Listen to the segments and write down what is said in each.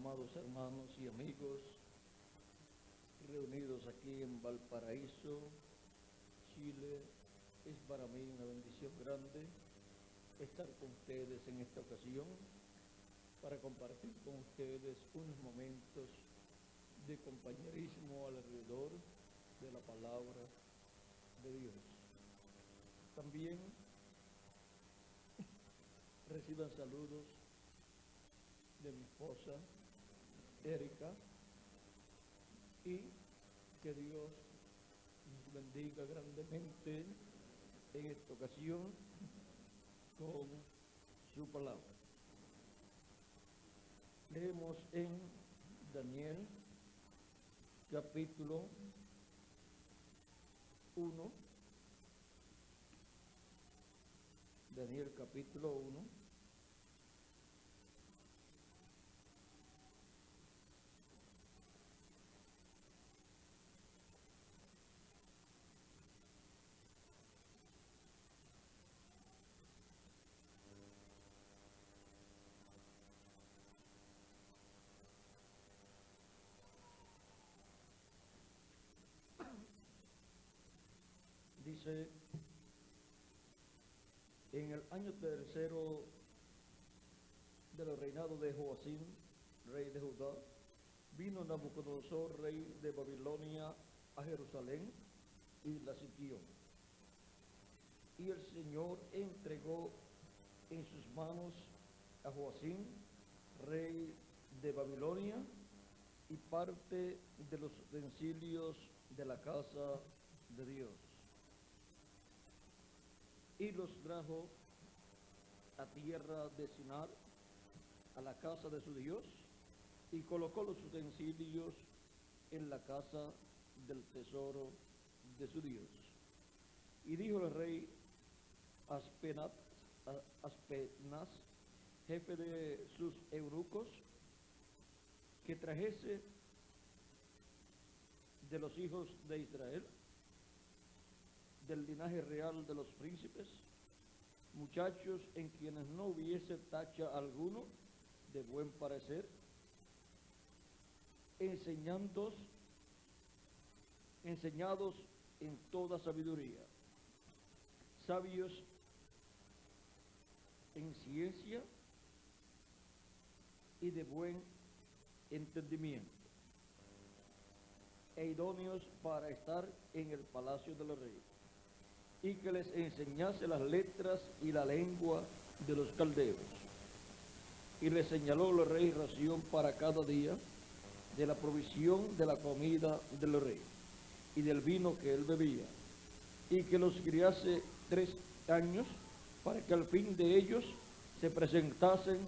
amados hermanos y amigos reunidos aquí en Valparaíso, Chile. Es para mí una bendición grande estar con ustedes en esta ocasión para compartir con ustedes unos momentos de compañerismo alrededor de la palabra de Dios. También reciban saludos de mi esposa Erika, y que Dios nos bendiga grandemente en esta ocasión con su palabra. Leemos en Daniel capítulo 1, Daniel capítulo 1, dice: en el año tercero del reinado de Joacim, rey de Judá, vino Nabucodonosor, rey de Babilonia, a Jerusalén y la sitió. Y el Señor entregó en sus manos a Joacim, rey de Babilonia, y parte de los utensilios de la casa de Dios. Y los trajo a tierra de Sinar, a la casa de su Dios, y colocó los utensilios en la casa del tesoro de su Dios. Y dijo el rey Aspenaz, jefe de sus eunucos, que trajese de los hijos de Israel, del linaje real de los príncipes, muchachos en quienes no hubiese tacha alguno, de buen parecer, enseñados en toda sabiduría, sabios en ciencia y de buen entendimiento, e idóneos para estar en el palacio del rey, y que les enseñase las letras y la lengua de los caldeos. Y les señaló el rey ración para cada día de la provisión de la comida del rey y del vino que él bebía, y que los criase 3 años, para que al fin de ellos se presentasen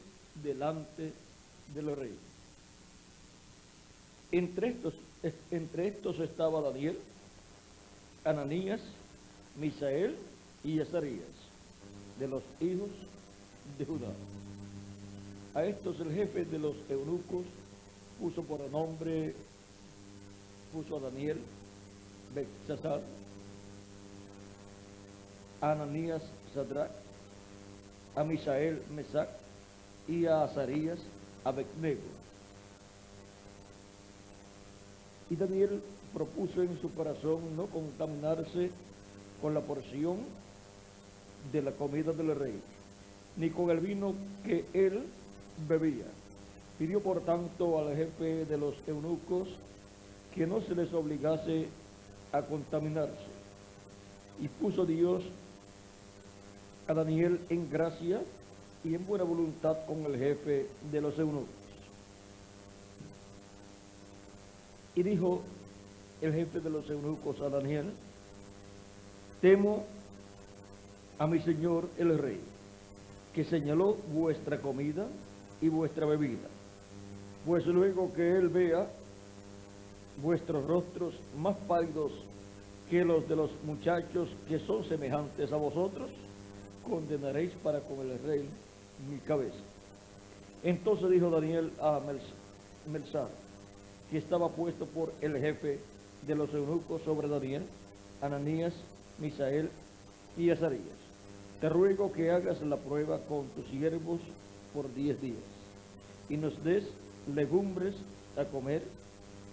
delante del rey. Entre estos estaba Daniel, Ananías, Misael y Azarías, de los hijos de Judá. A estos el jefe de los eunucos puso por nombre, puso a Daniel, Belsasar, a Ananías, Sadrach, a Misael, Mesac, y a Azarías, Abednego. Y Daniel propuso en su corazón no contaminarse con la porción de la comida del rey, ni con el vino que él bebía. Pidió por tanto al jefe de los eunucos que no se les obligase a contaminarse. Y puso Dios a Daniel en gracia y en buena voluntad con el jefe de los eunucos. Y dijo el jefe de los eunucos a Daniel: temo a mi señor el rey, que señaló vuestra comida y vuestra bebida, pues luego que él vea vuestros rostros más pálidos que los de los muchachos que son semejantes a vosotros, condenaréis para con el rey mi cabeza. Entonces dijo Daniel a Melsar, que estaba puesto por el jefe de los eunucos sobre Daniel, Ananías, Misael y Azarías: te ruego que hagas la prueba con tus siervos por 10 días, y nos des legumbres a comer,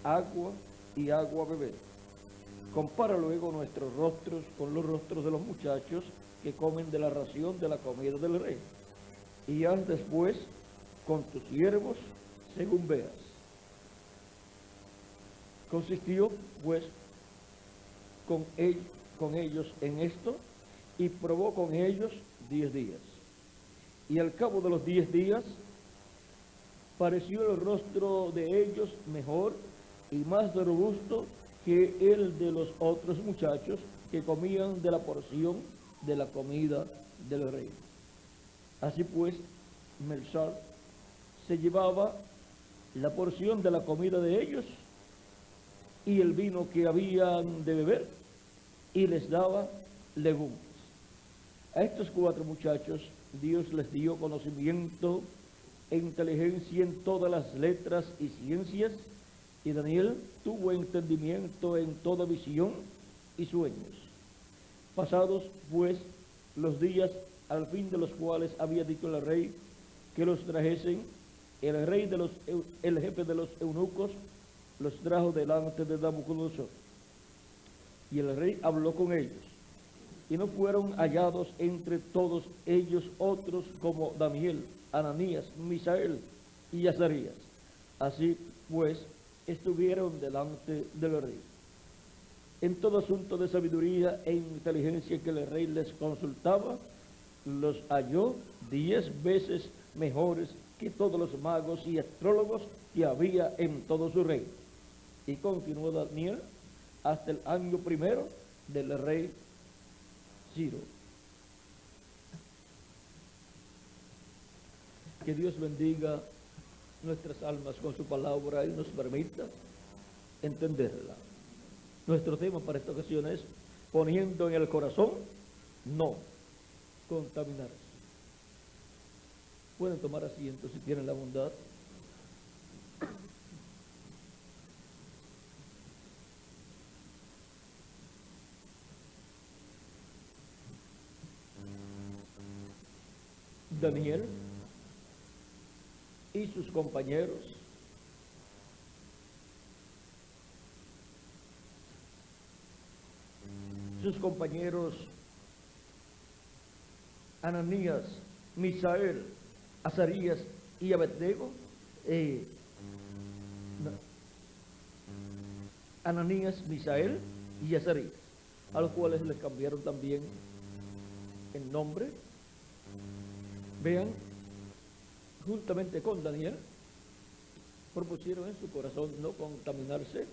agua y agua a beber. Compara luego nuestros rostros con los rostros de los muchachos que comen de la ración de la comida del rey, y haz después con tus siervos según veas. Consistió pues con ellos en esto, y probó con ellos 10 días. Y al cabo de los 10 días, pareció el rostro de ellos mejor y más robusto que el de los otros muchachos que comían de la porción de la comida del rey. Así pues, Melzar se llevaba la porción de la comida de ellos y el vino que habían de beber, y les daba legumbres. A estos 4 muchachos Dios les dio conocimiento e inteligencia en todas las letras y ciencias, y Daniel tuvo entendimiento en toda visión y sueños. Pasados pues los días, al fin de los cuales había dicho el rey que los trajesen, el jefe de los eunucos los trajo delante de Nabucodonosor. Y el rey habló con ellos, y no fueron hallados entre todos ellos otros como Daniel, Ananías, Misael y Azarías. Así pues, estuvieron delante del rey. En todo asunto de sabiduría e inteligencia que el rey les consultaba, los halló 10 veces mejores que todos los magos y astrólogos que había en todo su reino. Y continuó Daniel hasta el año primero del rey Ciro. Que Dios bendiga nuestras almas con su palabra y nos permita entenderla. Nuestro tema para esta ocasión es: poniendo en el corazón no contaminarse. Pueden tomar asiento si tienen la bondad. Daniel y sus compañeros Ananías, Misael, Azarías y Abednego, Ananías, Misael y Azarías, a los cuales les cambiaron también el nombre. Vean, juntamente con Daniel, propusieron en su corazón no contaminarse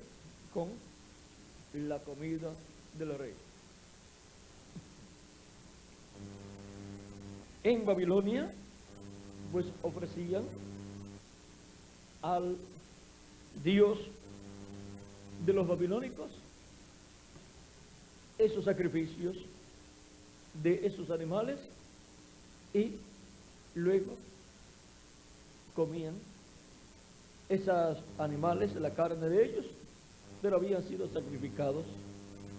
con la comida del rey. En Babilonia, pues ofrecían al Dios de los babilónicos esos sacrificios de esos animales, y luego comían esos animales, la carne de ellos, pero habían sido sacrificados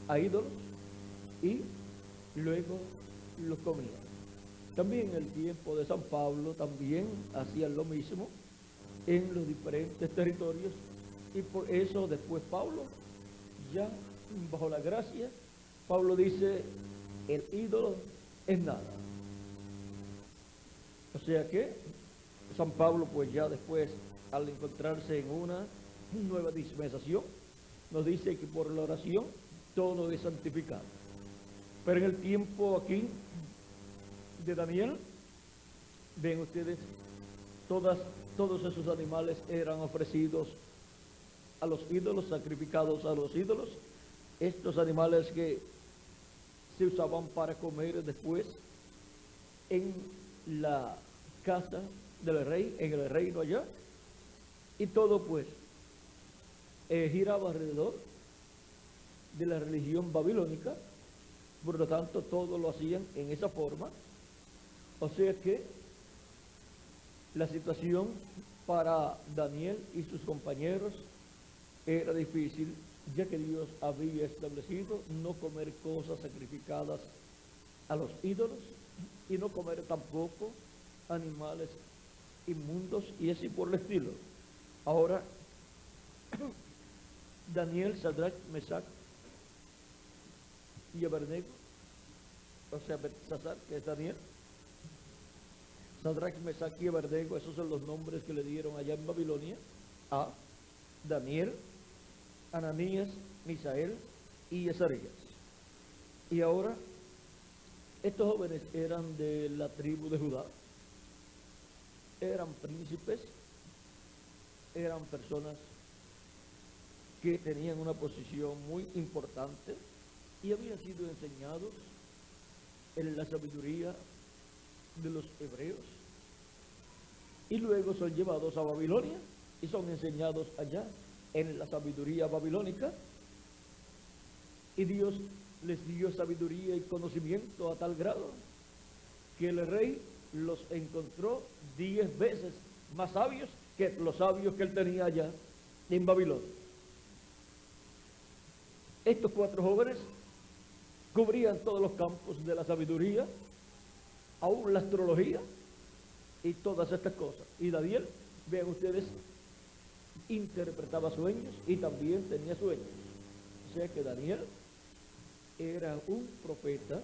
a ídolos y luego los comían. También en el tiempo de San Pablo también hacían lo mismo en los diferentes territorios, y por eso después Pablo, ya bajo la gracia, Pablo dice: el ídolo es nada. O sea que San Pablo, pues ya después, al encontrarse en una nueva dispensación, nos dice que por la oración todo es santificado. Pero en el tiempo aquí de Daniel, ven ustedes, todos esos animales eran ofrecidos a los ídolos, sacrificados a los ídolos. Estos animales que se usaban para comer después en la casa del rey, en el reino allá, y todo pues giraba alrededor de la religión babilónica. Por lo tanto, todo lo hacían en esa forma. O sea que la situación para Daniel y sus compañeros era difícil, ya que Dios había establecido no comer cosas sacrificadas a los ídolos, y no comer tampoco animales inmundos y así por el estilo. Ahora, Daniel, Sadrach, Mesach y Abednego, o sea, Belsasar, que es Daniel, Sadrach, Mesach y Abednego, esos son los nombres que le dieron allá en Babilonia a Daniel, Ananías, Misael y Azarías. Y ahora, estos jóvenes eran de la tribu de Judá, eran príncipes, eran personas que tenían una posición muy importante y habían sido enseñados en la sabiduría de los hebreos, y luego son llevados a Babilonia y son enseñados allá en la sabiduría babilónica, y Dios les dio sabiduría y conocimiento a tal grado que el rey los encontró 10 veces más sabios que los sabios que él tenía allá en Babilonia. Estos 4 jóvenes cubrían todos los campos de la sabiduría, aún la astrología y todas estas cosas. Y Daniel, vean ustedes, interpretaba sueños y también tenía sueños. O sea que Daniel era un profeta,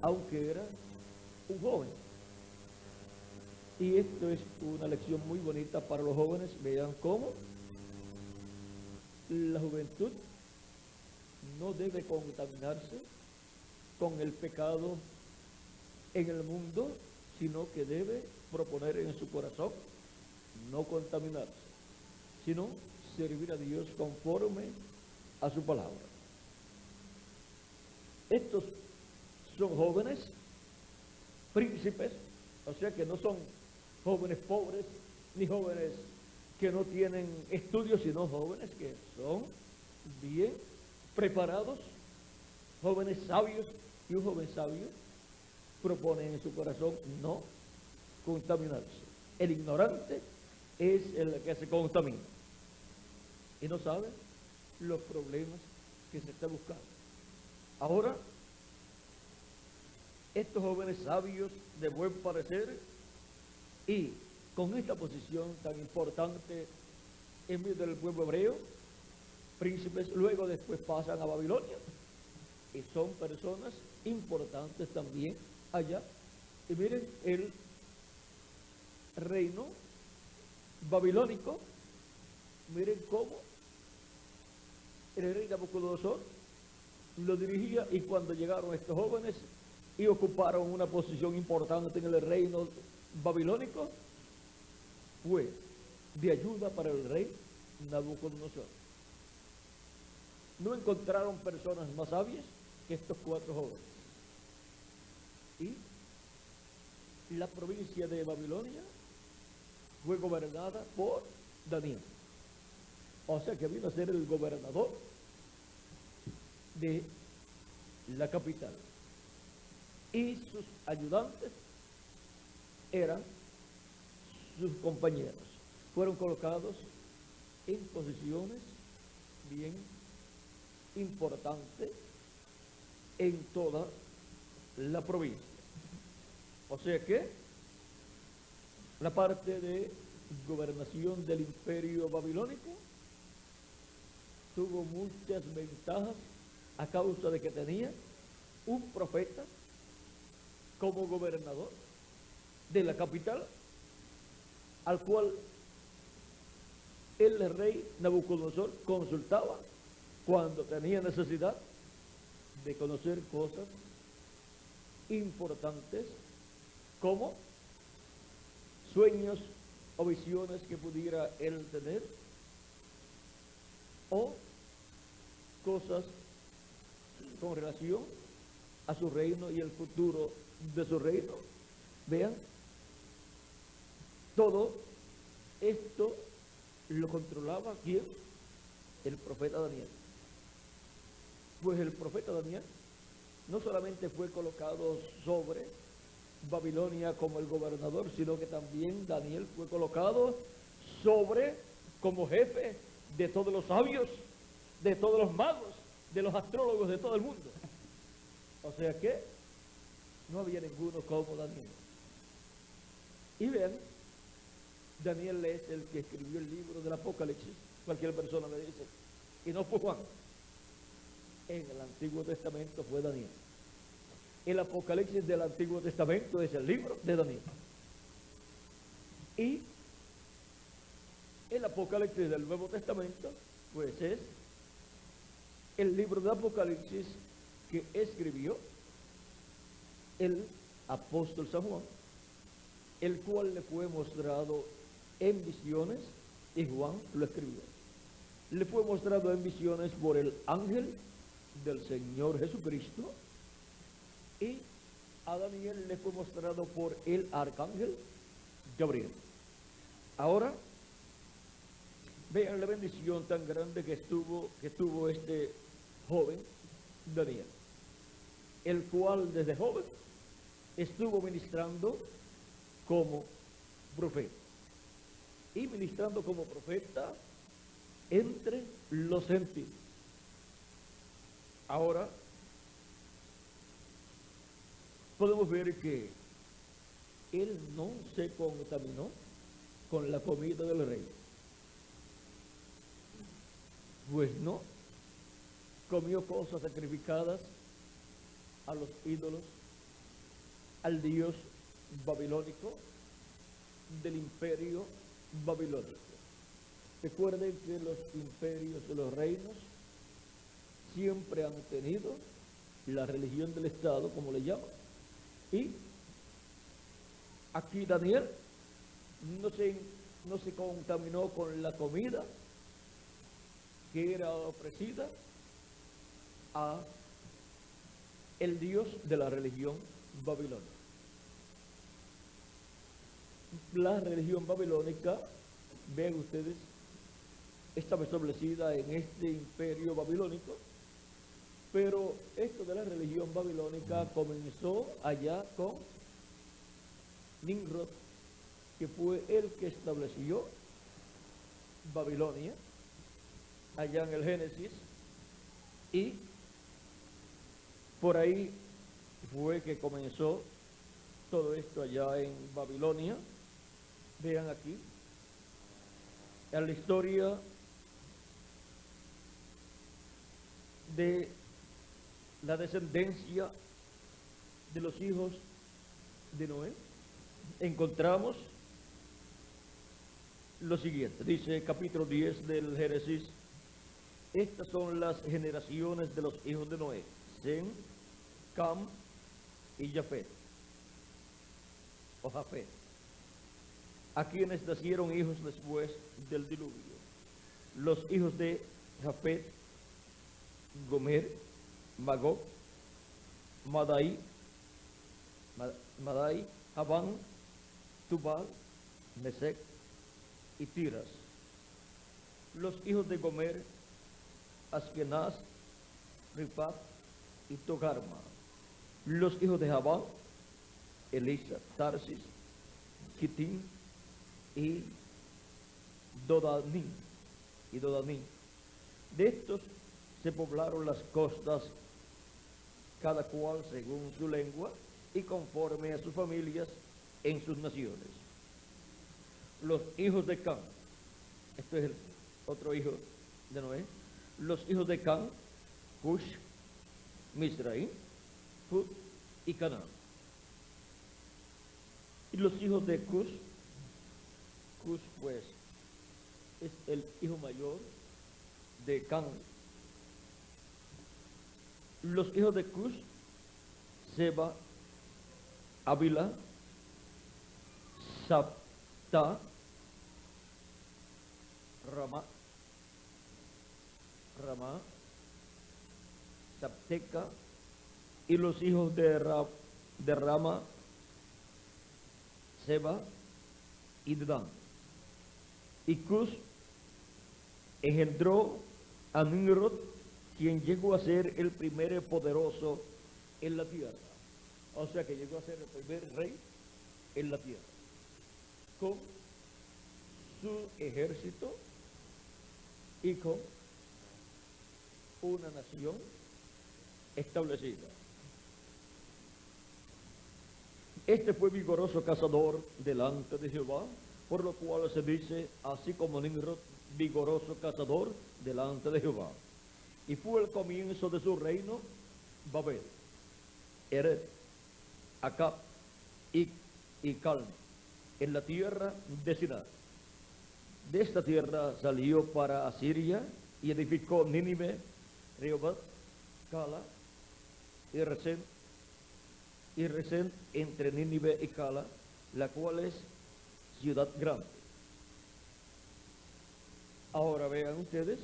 aunque era un joven. Y esto es una lección muy bonita para los jóvenes. Vean cómo la juventud no debe contaminarse con el pecado en el mundo, sino que debe proponer en su corazón no contaminarse, sino servir a Dios conforme a su palabra. Estos son jóvenes príncipes, o sea que no son jóvenes pobres ni jóvenes que no tienen estudios, sino jóvenes que son bien preparados, jóvenes sabios, y un joven sabio propone en su corazón no contaminarse. El ignorante es el que se contamina y no sabe los problemas que se está buscando. Ahora, estos jóvenes sabios de buen parecer y con esta posición tan importante en medio del pueblo hebreo, príncipes, luego después pasan a Babilonia y son personas importantes también allá. Y miren, el reino babilónico, miren cómo el rey Nabucodonosor lo dirigía, y cuando llegaron estos jóvenes y ocuparon una posición importante en el reino babilónico, fue de ayuda para el rey Nabucodonosor. No encontraron personas más sabias que estos 4 jóvenes. Y la provincia de Babilonia fue gobernada por Daniel. O sea que vino a ser el gobernador de la capital. Y sus ayudantes eran sus compañeros. Fueron colocados en posiciones bien importantes en toda la provincia. O sea que la parte de gobernación del imperio babilónico tuvo muchas ventajas a causa de que tenía un profeta como gobernador de la capital, al cual el rey Nabucodonosor consultaba cuando tenía necesidad de conocer cosas importantes como sueños o visiones que pudiera él tener, o cosas con relación a su reino y el futuro de su reino. Vean, todo esto lo controlaba ¿quién? El profeta Daniel. Pues el profeta Daniel no solamente fue colocado sobre Babilonia como el gobernador, sino que también Daniel fue colocado sobre como jefe de todos los sabios, de todos los magos, de los astrólogos de todo el mundo. O sea que no había ninguno como Daniel. Y vean, Daniel es el que escribió el libro del Apocalipsis, cualquier persona le dice, y no fue Juan. En el Antiguo Testamento fue Daniel. El Apocalipsis del Antiguo Testamento es el libro de Daniel. Y el Apocalipsis del Nuevo Testamento, pues es el libro de Apocalipsis que escribió el apóstol San Juan, el cual le fue mostrado en visiones, y Juan lo escribió. Le fue mostrado en visiones por el ángel del Señor Jesucristo, y a Daniel le fue mostrado por el arcángel Gabriel. Ahora, vean la bendición tan grande que tuvo este joven Daniel, el cual desde joven estuvo ministrando como profeta, y ministrando como profeta entre los gentiles. Ahora podemos ver que él no se contaminó con la comida del rey, pues no comió cosas sacrificadas a los ídolos, al dios babilónico del imperio babilónico. Recuerden que los imperios de los reinos siempre han tenido la religión del Estado, como le llaman, y aquí Daniel no se contaminó con la comida que era ofrecida a el dios de la religión babilónica. La religión babilónica, vean ustedes, estaba establecida en este imperio babilónico, pero esto de la religión babilónica comenzó allá con Nimrod, que fue el que estableció Babilonia, allá en el Génesis, y por ahí fue que comenzó todo esto allá en Babilonia. Vean aquí, en la historia de la descendencia de los hijos de Noé, encontramos lo siguiente. Dice capítulo 10 del Génesis: estas son las generaciones de los hijos de Noé, Sem, Cam y Jafet, o Jafet, a quienes nacieron hijos después del diluvio. Los hijos de Jafet: Gomer, Magog, Madai, Javán, Tubal, Mesec y Tiras. Los hijos de Gomer: Askenaz, Rifat y Togarma. Los hijos de Javán: Elisa, Tarsis, Kitim y Dodanim. De estos se poblaron las costas, cada cual según su lengua y conforme a sus familias en sus naciones. Los hijos de Cam, esto es el otro hijo de Noé. Los hijos de Cam: Cush, Misraim, Put y Canaán. Y los hijos de Cush pues es el hijo mayor de Cam. Los hijos de Cush: Seba, Ávila, Sabta, Ramá, Sabteca. Y los hijos de Rama, Seba y Dedán. Y Cush engendró a Nimrod, quien llegó a ser el primer poderoso en la tierra. O sea que llegó a ser el primer rey en la tierra, con su ejército y con una nación establecida. Este fue vigoroso cazador delante de Jehová, por lo cual se dice, así como Nimrod, vigoroso cazador delante de Jehová. Y fue el comienzo de su reino, Babel, Ered, Acab y Calne, en la tierra de Sinar. De esta tierra salió para Asiria y edificó Nínive, Rehoboth, Cala y Resén entre Nínive y Cala, la cual es ciudad grande. Ahora vean ustedes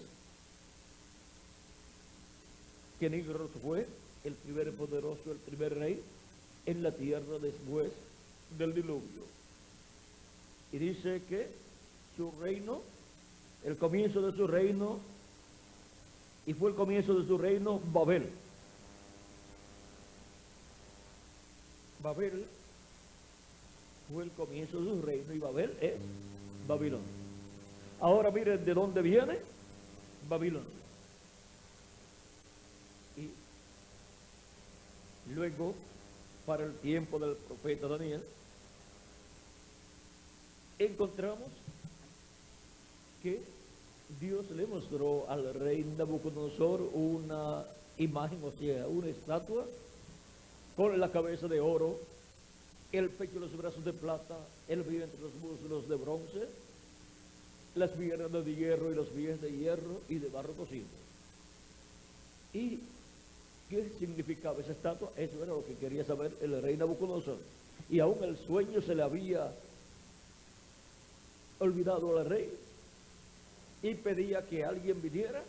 que Nimrod fue el primer poderoso, el primer rey en la tierra después del diluvio. Y dice que su reino, el comienzo de su reino, y fue el comienzo de su reino Babel. Babel fue el comienzo de su reino y Babel es Babilonia. Ahora miren de dónde viene Babilonia. Y luego, para el tiempo del profeta Daniel, encontramos que Dios le mostró al rey Nabucodonosor una imagen, o sea, una estatua con la cabeza de oro, el pecho y los brazos de plata, el vientre y los muslos de bronce, las piernas de hierro y los pies de hierro y de barro cocido. ¿Y qué significaba esa estatua? Eso era lo que quería saber el rey Nabucodonosor. Y aún el sueño se le había olvidado al rey y pedía que alguien viniera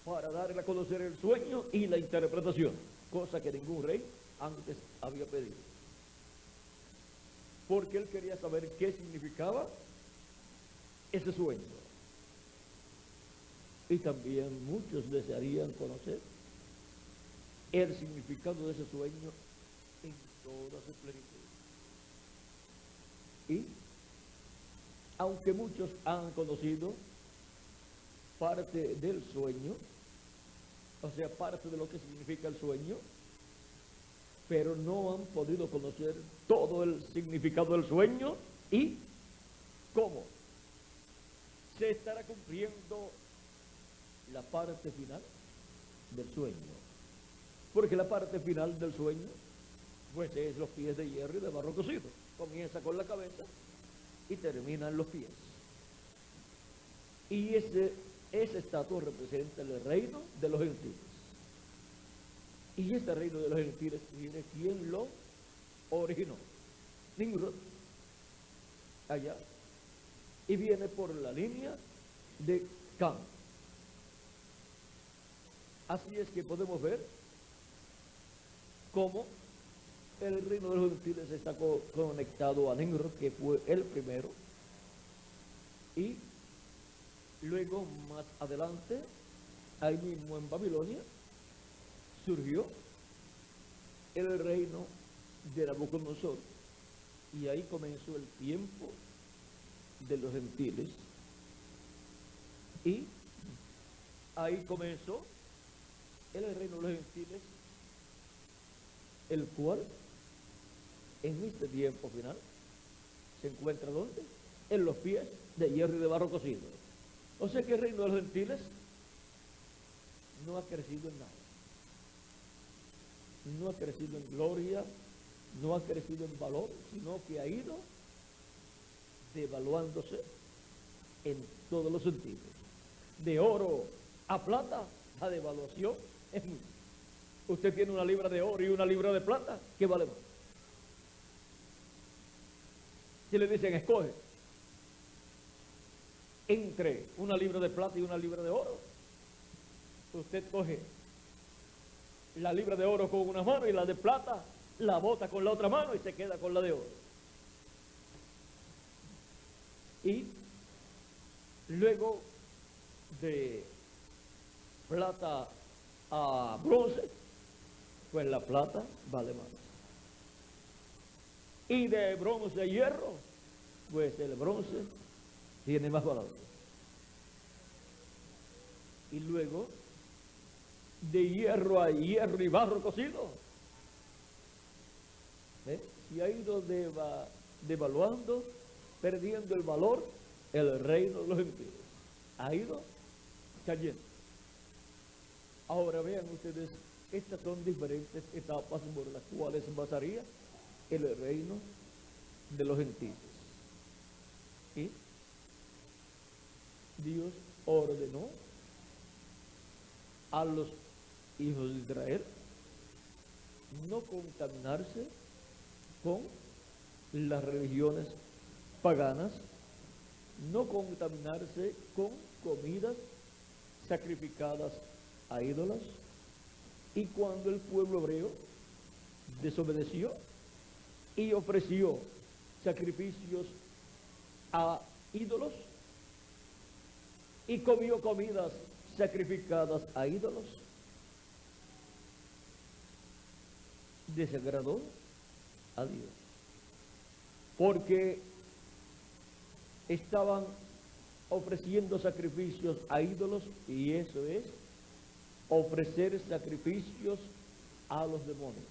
para darle a conocer el sueño y la interpretación, cosa que ningún rey antes había pedido, porque él quería saber qué significaba ese sueño. Y también muchos desearían conocer el significado de ese sueño en toda su plenitud. Y aunque muchos han conocido parte del sueño, o sea, parte de lo que significa el sueño, pero no han podido conocer todo el significado del sueño y cómo se estará cumpliendo la parte final del sueño. Porque la parte final del sueño, pues es los pies de hierro y de barro cocido. Comienza con la cabeza y termina en los pies. Y ese estatua representa el reino de los gentiles. Y este reino de los gentiles tiene quien lo originó, Nimrod, allá. Y viene por la línea de Cam. Así es que podemos ver cómo el reino de los gentiles está conectado a Nimrod, que fue el primero, y luego más adelante, ahí mismo en Babilonia, surgió el reino de Nabucodonosor, y ahí comenzó el tiempo de los gentiles, y ahí comenzó el reino de los gentiles, el cual en este tiempo final se encuentra ¿dónde? En los pies de hierro y de barro cocido. O sea que el reino de los gentiles no ha crecido en nada, no ha crecido en gloria, no ha crecido en valor, sino que ha ido devaluándose en todos los sentidos. De oro a plata, la devaluación es mucha. Usted tiene una libra de oro y una libra de plata, ¿qué vale más? Si le dicen escoge entre una libra de plata y una libra de oro, usted coge la libra de oro con una mano y la de plata la bota con la otra mano y se queda con la de oro. Y luego de plata a bronce, pues la plata vale más. Y de bronce a hierro, pues el bronce tiene más valor. Y luego de hierro a hierro y barro cocido, se ha ido devaluando perdiendo el valor el reino de los gentiles. Ha ido cayendo. Ahora vean ustedes, estas son diferentes etapas por las cuales pasaría el reino de los gentiles. Y Dios ordenó a los hijos de Israel no contaminarse con las religiones paganas, no contaminarse con comidas sacrificadas a ídolos. Y cuando el pueblo hebreo desobedeció y ofreció sacrificios a ídolos y comió comidas sacrificadas a ídolos, desagradó a Dios, porque estaban ofreciendo sacrificios a ídolos, y eso es ofrecer sacrificios a los demonios.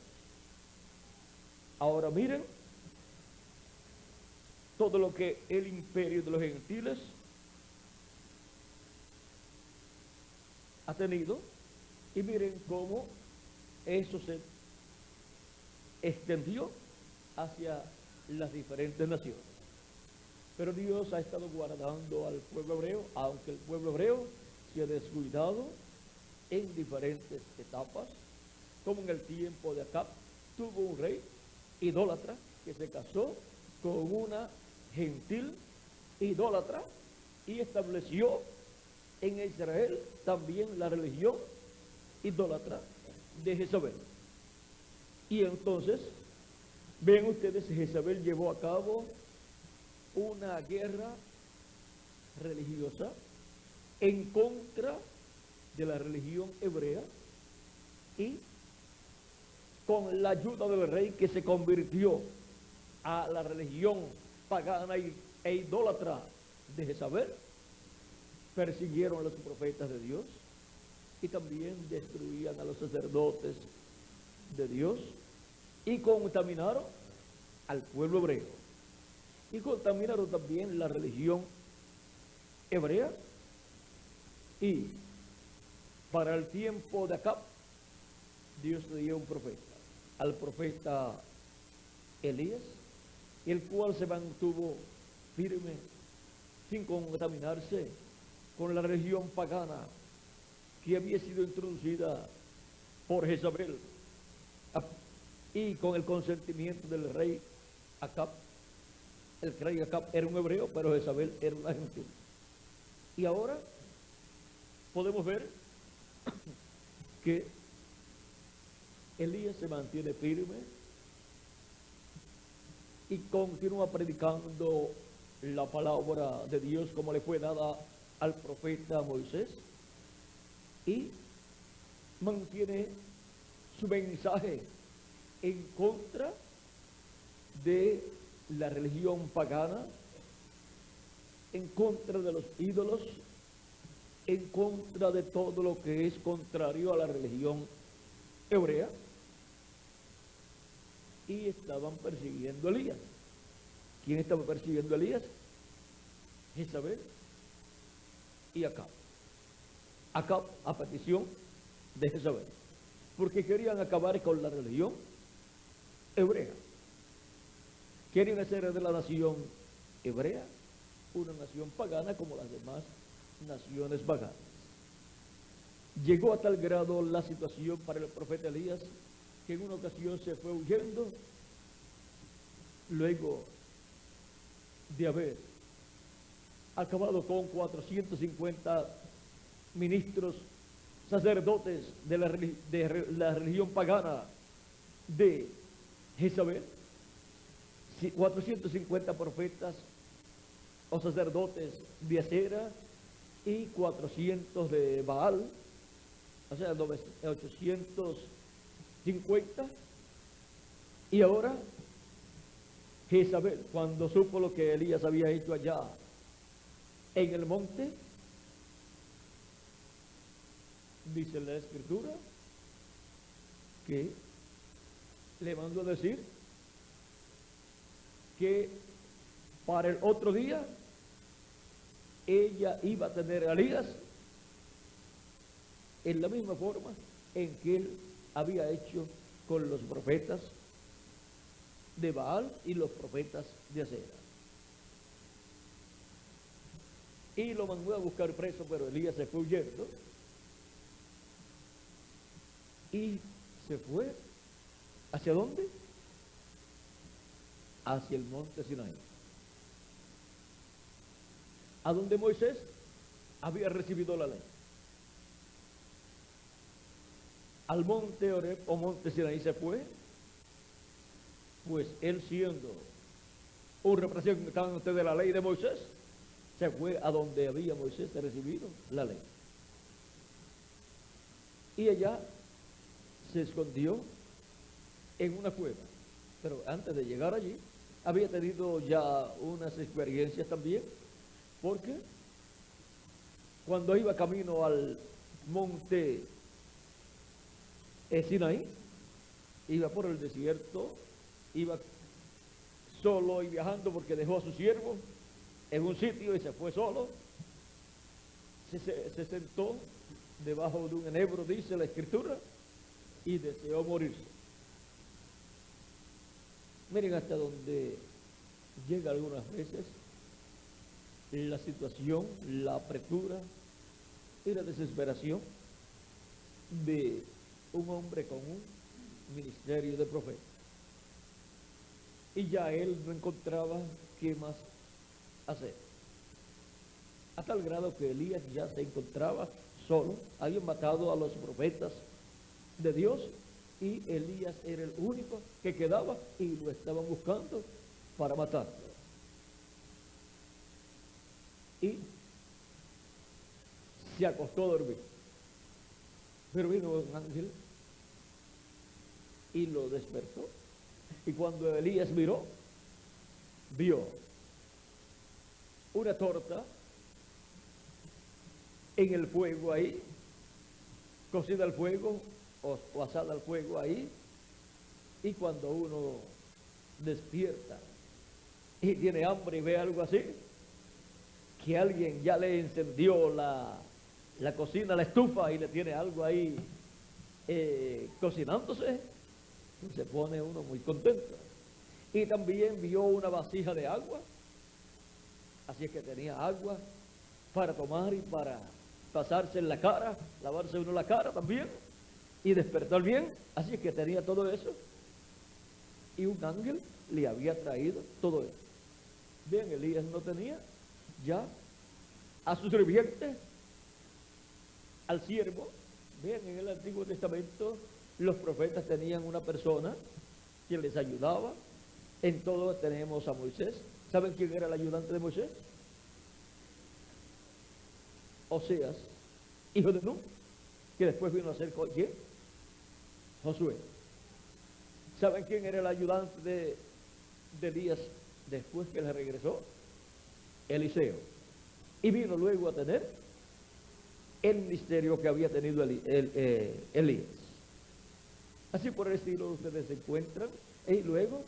Ahora miren todo lo que el imperio de los gentiles ha tenido, y miren cómo eso se extendió hacia las diferentes naciones. Pero Dios ha estado guardando al pueblo hebreo, aunque el pueblo hebreo se ha descuidado en diferentes etapas, como en el tiempo de Acab. Tuvo un rey idólatra que se casó con una gentil idólatra y estableció en Israel también la religión idólatra de Jezabel. Y entonces, ven ustedes, Jezabel llevó a cabo una guerra religiosa en contra de la religión hebrea, y con la ayuda del rey, que se convirtió a la religión pagana e idólatra de Jezabel, persiguieron a los profetas de Dios y también destruían a los sacerdotes de Dios y contaminaron al pueblo hebreo y contaminaron también la religión hebrea. Y para el tiempo de Acab, Dios le dio un profeta, al profeta Elías, el cual se mantuvo firme sin contaminarse con la religión pagana que había sido introducida por Jezabel, y con el consentimiento del rey Acab. El rey Acab era un hebreo, pero Jezabel era una gentil. Y ahora podemos ver que Elías se mantiene firme y continúa predicando la palabra de Dios como le fue dada al profeta Moisés, y mantiene su mensaje en contra de la religión pagana, en contra de los ídolos, en contra de todo lo que es contrario a la religión hebrea. Y estaban persiguiendo a Elías. ¿Quién estaba persiguiendo a Elías? Jezabel y Acab. Acab a petición de Jezabel, porque querían acabar con la religión hebrea. Quieren hacer de la nación hebrea una nación pagana como las demás naciones paganas. Llegó a tal grado la situación para el profeta Elías que en una ocasión se fue huyendo, luego de haber acabado con 450 ministros, sacerdotes de la religión pagana de Jezabel, 450 profetas o sacerdotes de Acera y 400 de Baal, o sea, 850. Y ahora Jezabel, cuando supo lo que Elías había hecho allá en el monte, dice la Escritura que le mandó a decir que para el otro día, ella iba a tener a Elías en la misma forma en que él había hecho con los profetas de Baal y los profetas de Acera. Y lo mandó a buscar preso, pero Elías se fue huyendo. Y se fue, ¿hacia dónde? Hacia el monte Sinaí, a donde Moisés había recibido la ley. Al monte Horeb o monte Sinaí se fue, pues él, siendo un representante de la ley de Moisés, se fue a donde había Moisés recibido la ley. Y allá se escondió en una cueva. Pero antes de llegar allí, había tenido ya unas experiencias también, porque cuando iba camino al monte Sinaí, iba por el desierto, iba solo y viajando porque dejó a su siervo en un sitio y se fue solo. Se sentó debajo de un enebro, dice la Escritura, y deseó morirse. Miren hasta donde llega algunas veces la situación, la apretura y la desesperación de un hombre con un ministerio de profeta. Y ya él no encontraba qué más hacer. A tal grado que Elías ya se encontraba solo. Habían matado a los profetas de Dios y Elías era el único que quedaba y lo estaban buscando para matarlo. Y se acostó a dormir. Pero vino un ángel y lo despertó. Y cuando Elías miró, vio una torta en el fuego ahí, cocida al fuego o asada al fuego ahí. Y cuando uno despierta y tiene hambre y ve algo así, que alguien ya le encendió la cocina, la estufa, y le tiene algo ahí cocinándose, se pone uno muy contento. Y también vio una vasija de agua, así es que tenía agua para tomar y para pasarse en la cara, lavarse uno la cara también y despertar bien, así es que tenía todo eso. Y un ángel le había traído todo eso. Bien, Elías no tenía ya a su sirviente, al siervo. Bien, en el Antiguo Testamento los profetas tenían una persona que les ayudaba. En todo tenemos a Moisés. ¿Saben quién era el ayudante de Moisés? Oseas, hijo de Nun, que después vino a ser ¿quién? Josué. ¿Saben quién era el ayudante de Elías después que le regresó? Eliseo. Y vino luego a tener el ministerio que había tenido Elías. Así por el estilo ustedes se encuentran. Y luego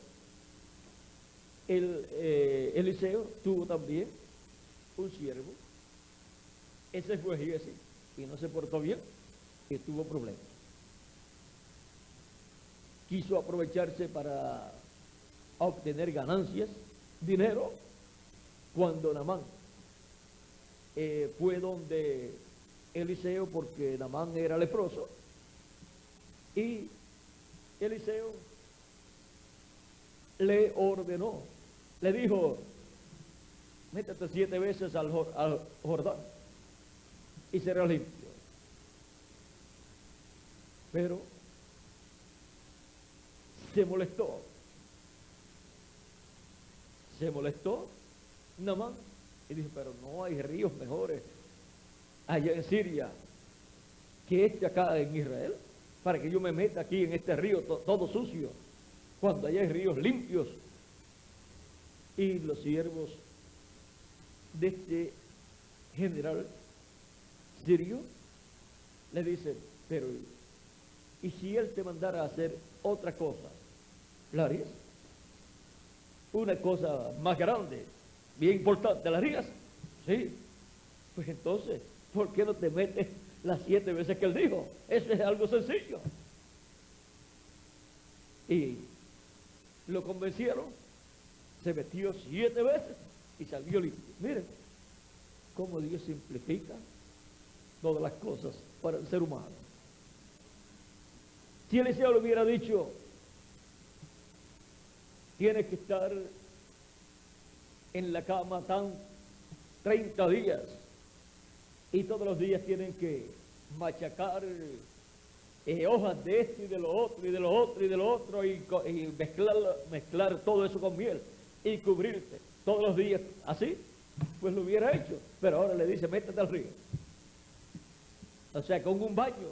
Eliseo tuvo también un siervo. Ese fue Giesi, y no se portó bien y tuvo problemas. Quiso aprovecharse para obtener ganancias, dinero, cuando Naamán fue donde Eliseo, porque Naamán era leproso, y Eliseo le ordenó, le dijo: métete 7 veces al Jordán y será limpio. Pero se molestó Naamán y dijo: pero no hay ríos mejores allá en Siria que este acá en Israel, para que yo me meta aquí en este río todo sucio, cuando allá hay ríos limpios. Y los siervos de este general sirio le dicen: pero ¿y si él te mandara a hacer otra cosa? ¿La harías? Una cosa más grande, bien importante, ¿la harías? Sí. Pues entonces, ¿por qué no te metes las 7 veces que él dijo? Eso es algo sencillo. Y lo convencieron, se metió 7 veces y salió limpio. Miren cómo Dios simplifica todas las cosas para el ser humano. Si Eliseo le hubiera dicho, tienes que estar en la cama 30 días y todos los días tienen que machacar hojas de esto y de lo otro y de lo otro y de lo otro y mezclar todo eso con miel y cubrirte todos los días así, pues lo hubiera hecho. Pero ahora le dice, métete al río. O sea, con un baño,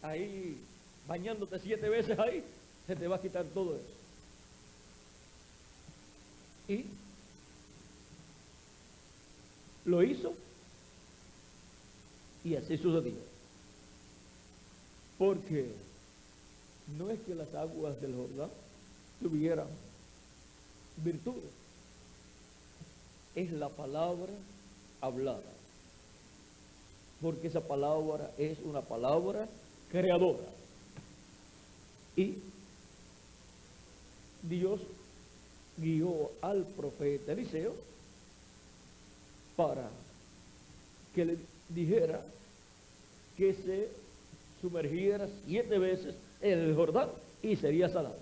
ahí, bañándote 7 veces ahí, se te va a quitar todo eso. Y lo hizo, y así sucedió. Porque no es que las aguas del Jordán tuvieran virtudes, es la palabra hablada. Porque esa palabra es una palabra creadora. Y Dios guió al profeta Eliseo para que le dijera que se sumergiera 7 veces en el Jordán y sería sanado.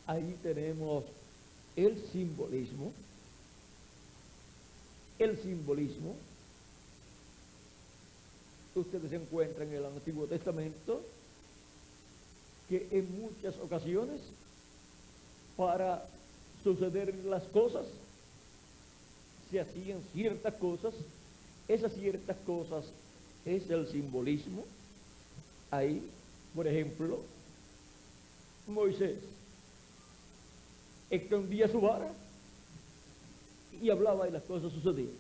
Ahí tenemos el simbolismo. El simbolismo, ustedes se encuentran en el Antiguo Testamento, que en muchas ocasiones, para suceder las cosas, se hacían ciertas cosas. Esas ciertas cosas es el simbolismo. Ahí, por ejemplo, Moisés extendía su vara y hablaba y las cosas sucedían.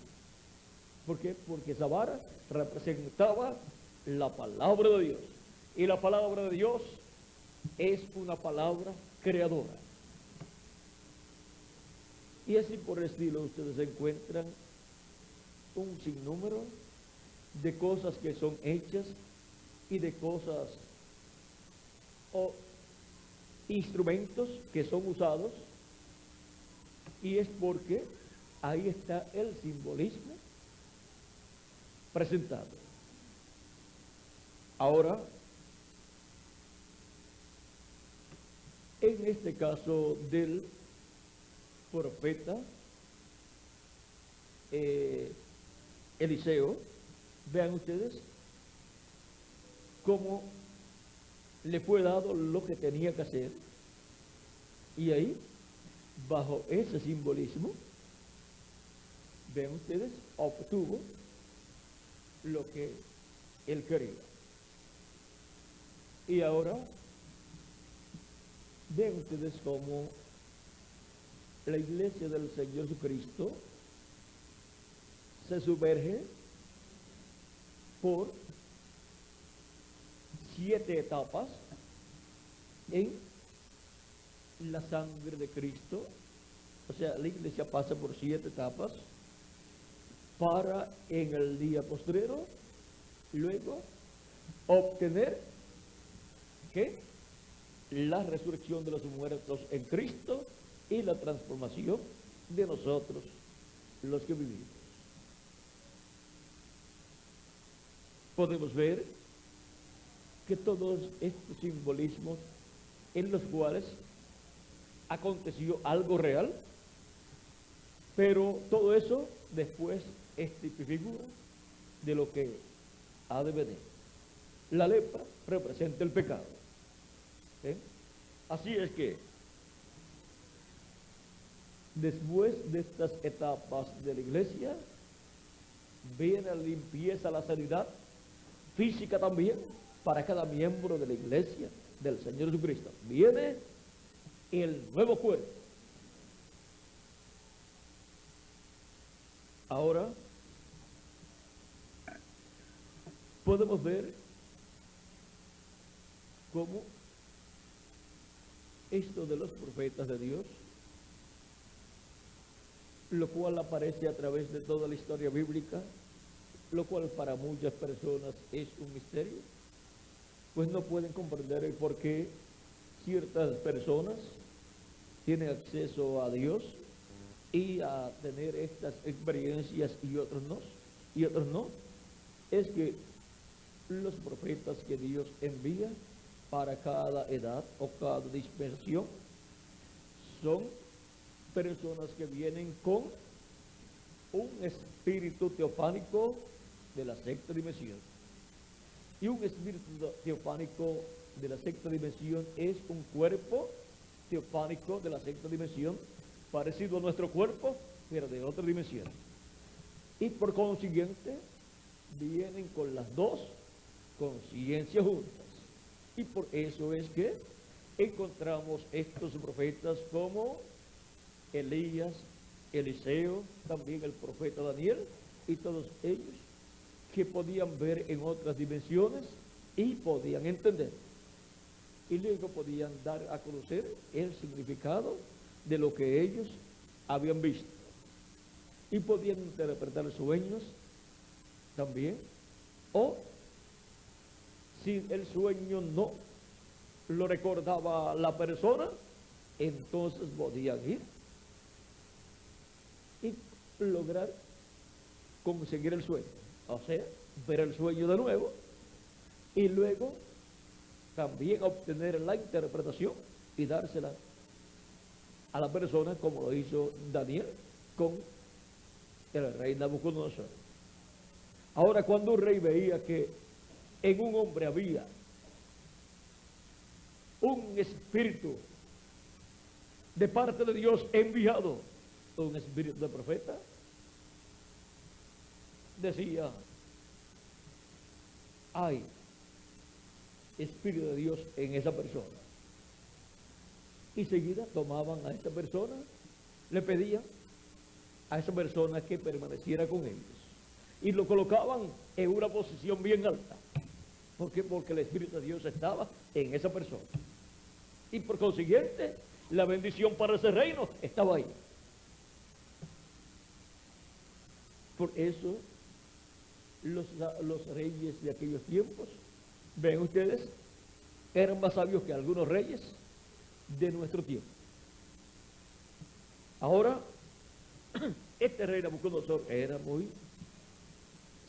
¿Por qué? Porque esa vara representaba la palabra de Dios. Y la palabra de Dios es una palabra creadora. Y así por el estilo ustedes encuentran un sinnúmero de cosas que son hechas y de cosas o instrumentos que son usados, y es porque ahí está el simbolismo presentado. Ahora, en este caso del profeta Eliseo, vean ustedes cómo le fue dado lo que tenía que hacer, y ahí, bajo ese simbolismo, vean ustedes, obtuvo lo que él quería. Y ahora, vean ustedes cómo la iglesia del Señor Jesucristo se sumerge por 7 etapas en la sangre de Cristo. O sea, la iglesia pasa por 7 etapas para en el día postrero luego obtener ¿qué? La resurrección de los muertos en Cristo y la transformación de nosotros los que vivimos. Podemos ver que todos estos simbolismos en los cuales aconteció algo real, pero todo eso después es figura de lo que ha de venir. La lepra representa el pecado. Así es que después de estas etapas de la iglesia viene la limpieza, la sanidad física también para cada miembro de la iglesia del Señor Jesucristo. Viene el nuevo cuerpo. Ahora podemos ver cómo esto de los profetas de Dios, lo cual aparece a través de toda la historia bíblica, lo cual para muchas personas es un misterio, pues no pueden comprender el por qué ciertas personas tienen acceso a Dios y a tener estas experiencias y otros no. Es que los profetas que Dios envía para cada edad o cada dispensación son personas que vienen con un espíritu teofánico de la sexta dimensión. Y un espíritu teofánico de la sexta dimensión es un cuerpo teofánico de la sexta dimensión, parecido a nuestro cuerpo, pero de otra dimensión. Y por consiguiente, vienen con las dos conciencias juntas. Y por eso es que encontramos estos profetas como Elías, Eliseo, también el profeta Daniel, y todos ellos que podían ver en otras dimensiones y podían entender. Y luego podían dar a conocer el significado de lo que ellos habían visto. Y podían interpretar sueños también. O si el sueño no lo recordaba la persona, entonces podían ir y lograr conseguir el sueño. O sea, ver el sueño de nuevo y luego también obtener la interpretación y dársela a la persona, como lo hizo Daniel con el rey Nabucodonosor. Ahora, cuando un rey veía que en un hombre había un espíritu de parte de Dios enviado, un espíritu de profeta, decía: hay espíritu de Dios en esa persona. Y seguida tomaban a esta persona, le pedían a esa persona que permaneciera con ellos y lo colocaban en una posición bien alta. ¿Por qué? Porque el espíritu de Dios estaba en esa persona y por consiguiente la bendición para ese reino estaba ahí. Por eso los reyes de aquellos tiempos, ven ustedes, eran más sabios que algunos reyes de nuestro tiempo. Ahora, este rey Nabucodonosor era muy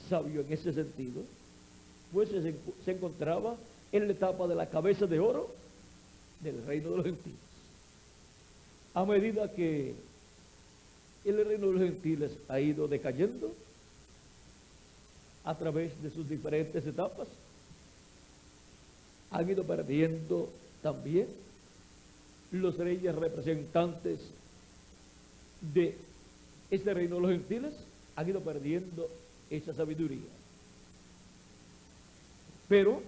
sabio en ese sentido, pues se encontraba en la etapa de la cabeza de oro del reino de los gentiles. A medida que el reino de los gentiles ha ido decayendo a través de sus diferentes etapas, han ido perdiendo también los reyes representantes de este reino de los gentiles, han ido perdiendo esa sabiduría. Pero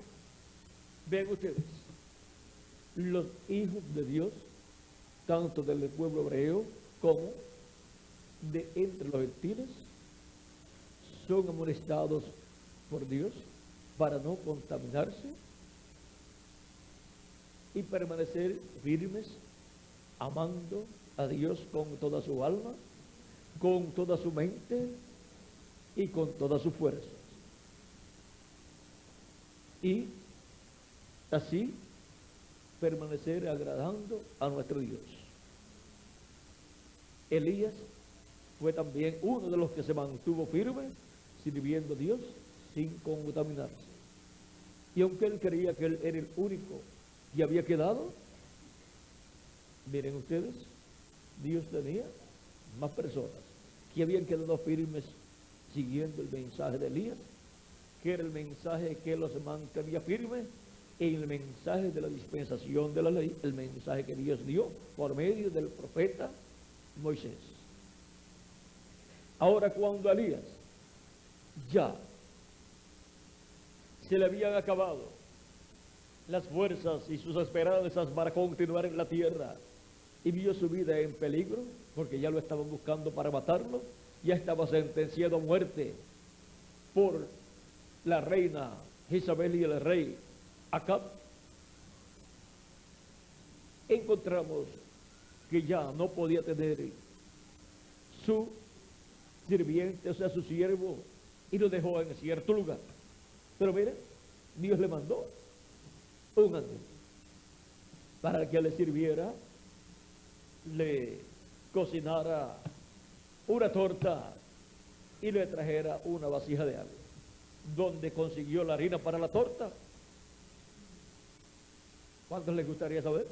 vean ustedes, los hijos de Dios, tanto del pueblo hebreo como de entre los gentiles, son amonestados por Dios para no contaminarse y permanecer firmes, amando a Dios con toda su alma, con toda su mente y con toda su fuerza. Y así permanecer agradando a nuestro Dios. Elías fue también uno de los que se mantuvo firme, sirviendo a Dios sin contaminarse. Y aunque él creía que él era el único que había quedado, miren ustedes, Dios tenía más personas que habían quedado firmes siguiendo el mensaje de Elías, que era el mensaje que los mantenía firmes en el mensaje de la dispensación de la ley, el mensaje que Dios dio por medio del profeta Moisés. Ahora, cuando a Elías ya se le habían acabado las fuerzas y sus esperanzas para continuar en la tierra y vio su vida en peligro, porque ya lo estaban buscando para matarlo, ya estaba sentenciado a muerte por la reina Jezabel y el rey Acab. encontramos que ya no podía tener su sirviente, o sea, su siervo, y lo dejó en cierto lugar. Pero miren, Dios le mandó un ángel para que le sirviera, le cocinara una torta y le trajera una vasija de agua. ¿Dónde consiguió la harina para la torta? ¿Cuántos les gustaría saber?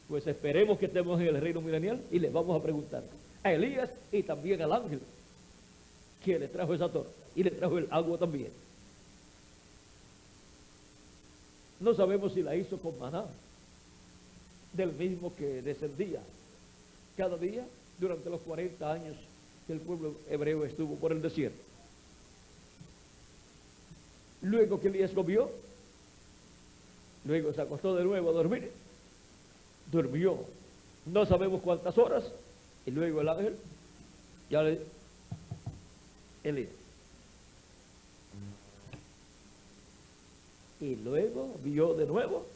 Pues esperemos que estemos en el reino milenial y les vamos a preguntar a Elías y también al ángel que le trajo esa torta y le trajo el agua también. No sabemos si la hizo con maná, del mismo que descendía cada día durante los 40 años que el pueblo hebreo estuvo por el desierto. Luego que Elías comió, luego se acostó de nuevo a dormir, durmió no sabemos cuántas horas, y luego el ángel ya le Elías. Y luego vio de nuevo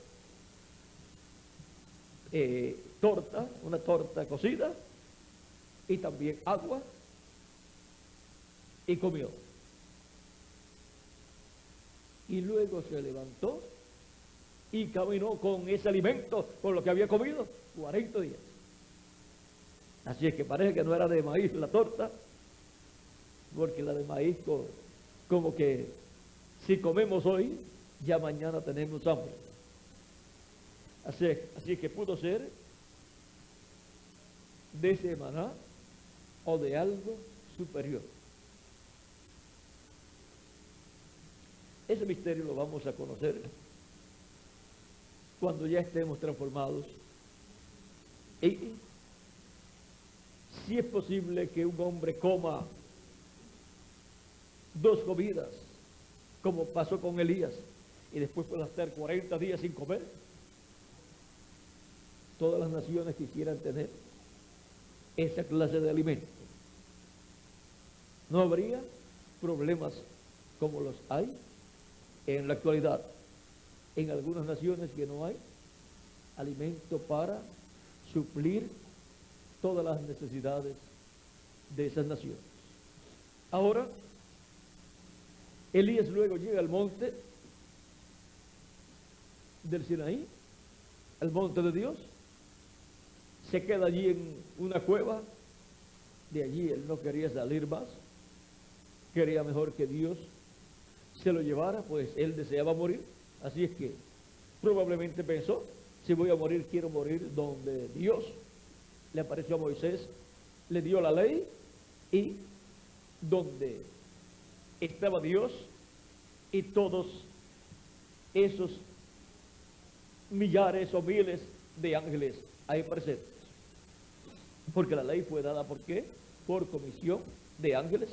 torta, una torta cocida, y también agua, y comió. Y luego se levantó y caminó con ese alimento, con lo que había comido, 40 días. Así es que parece que no era de maíz la torta, porque la de maíz como que si comemos hoy, ya mañana tenemos hambre. Así que pudo ser de ese maná o de algo superior. Ese misterio lo vamos a conocer cuando ya estemos transformados. Y si es posible que un hombre coma 2 comidas, como pasó con Elías, y después pueda estar 40 días sin comer, todas las naciones quisieran tener esa clase de alimento. No habría problemas como los hay en la actualidad en algunas naciones, que no hay alimento para suplir todas las necesidades de esas naciones. Ahora, Elías luego llega al monte del Sinaí, al monte de Dios, se queda allí en una cueva. De allí él no quería salir más, quería mejor que Dios se lo llevara, pues él deseaba morir. Así es que probablemente pensó, si voy a morir, quiero morir donde Dios. Le apareció a Moisés, le dio la ley, y donde estaba Dios y todos esos millares o miles de ángeles ahí presentes. Porque la ley fue dada, ¿por qué? Por comisión de ángeles,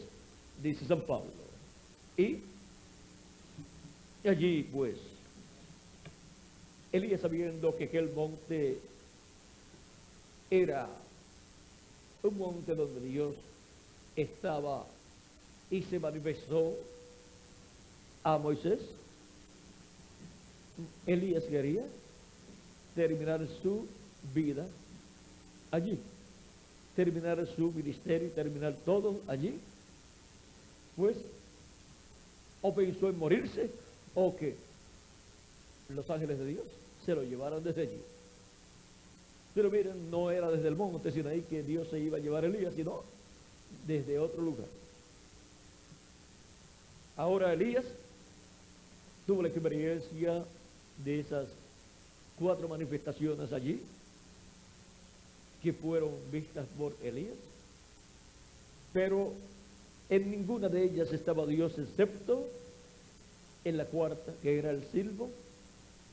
dice San Pablo. Y allí pues Elías, sabiendo que aquel monte era un monte donde Dios estaba y se manifestó a Moisés, Elías quería terminar su vida allí, terminar su ministerio, terminar todo allí. Pues o pensó en morirse, o que los ángeles de Dios se lo llevaran desde allí. Pero miren, no era desde el monte Sinaí que Dios se iba a llevar a Elías, sino desde otro lugar. Ahora Elías tuvo la experiencia de esas 4 manifestaciones allí, que fueron vistas por Elías, pero en ninguna de ellas estaba Dios, excepto en la 4ª, que era el silbo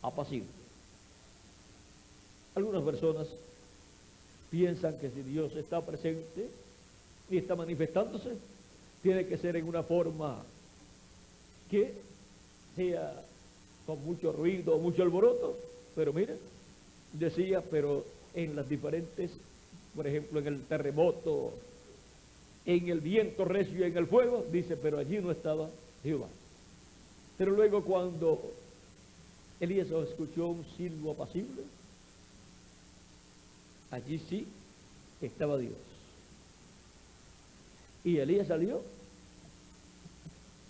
apacible. Algunas personas piensan que si Dios está presente y está manifestándose, tiene que ser en una forma que sea con mucho ruido, mucho alboroto. Pero miren, decía, pero en las diferentes, por ejemplo, en el terremoto, en el viento recio, en el fuego, dice, pero allí no estaba Jehová. Pero luego, cuando Elías escuchó un silbo apacible, Allí sí estaba Dios. Y Elías salió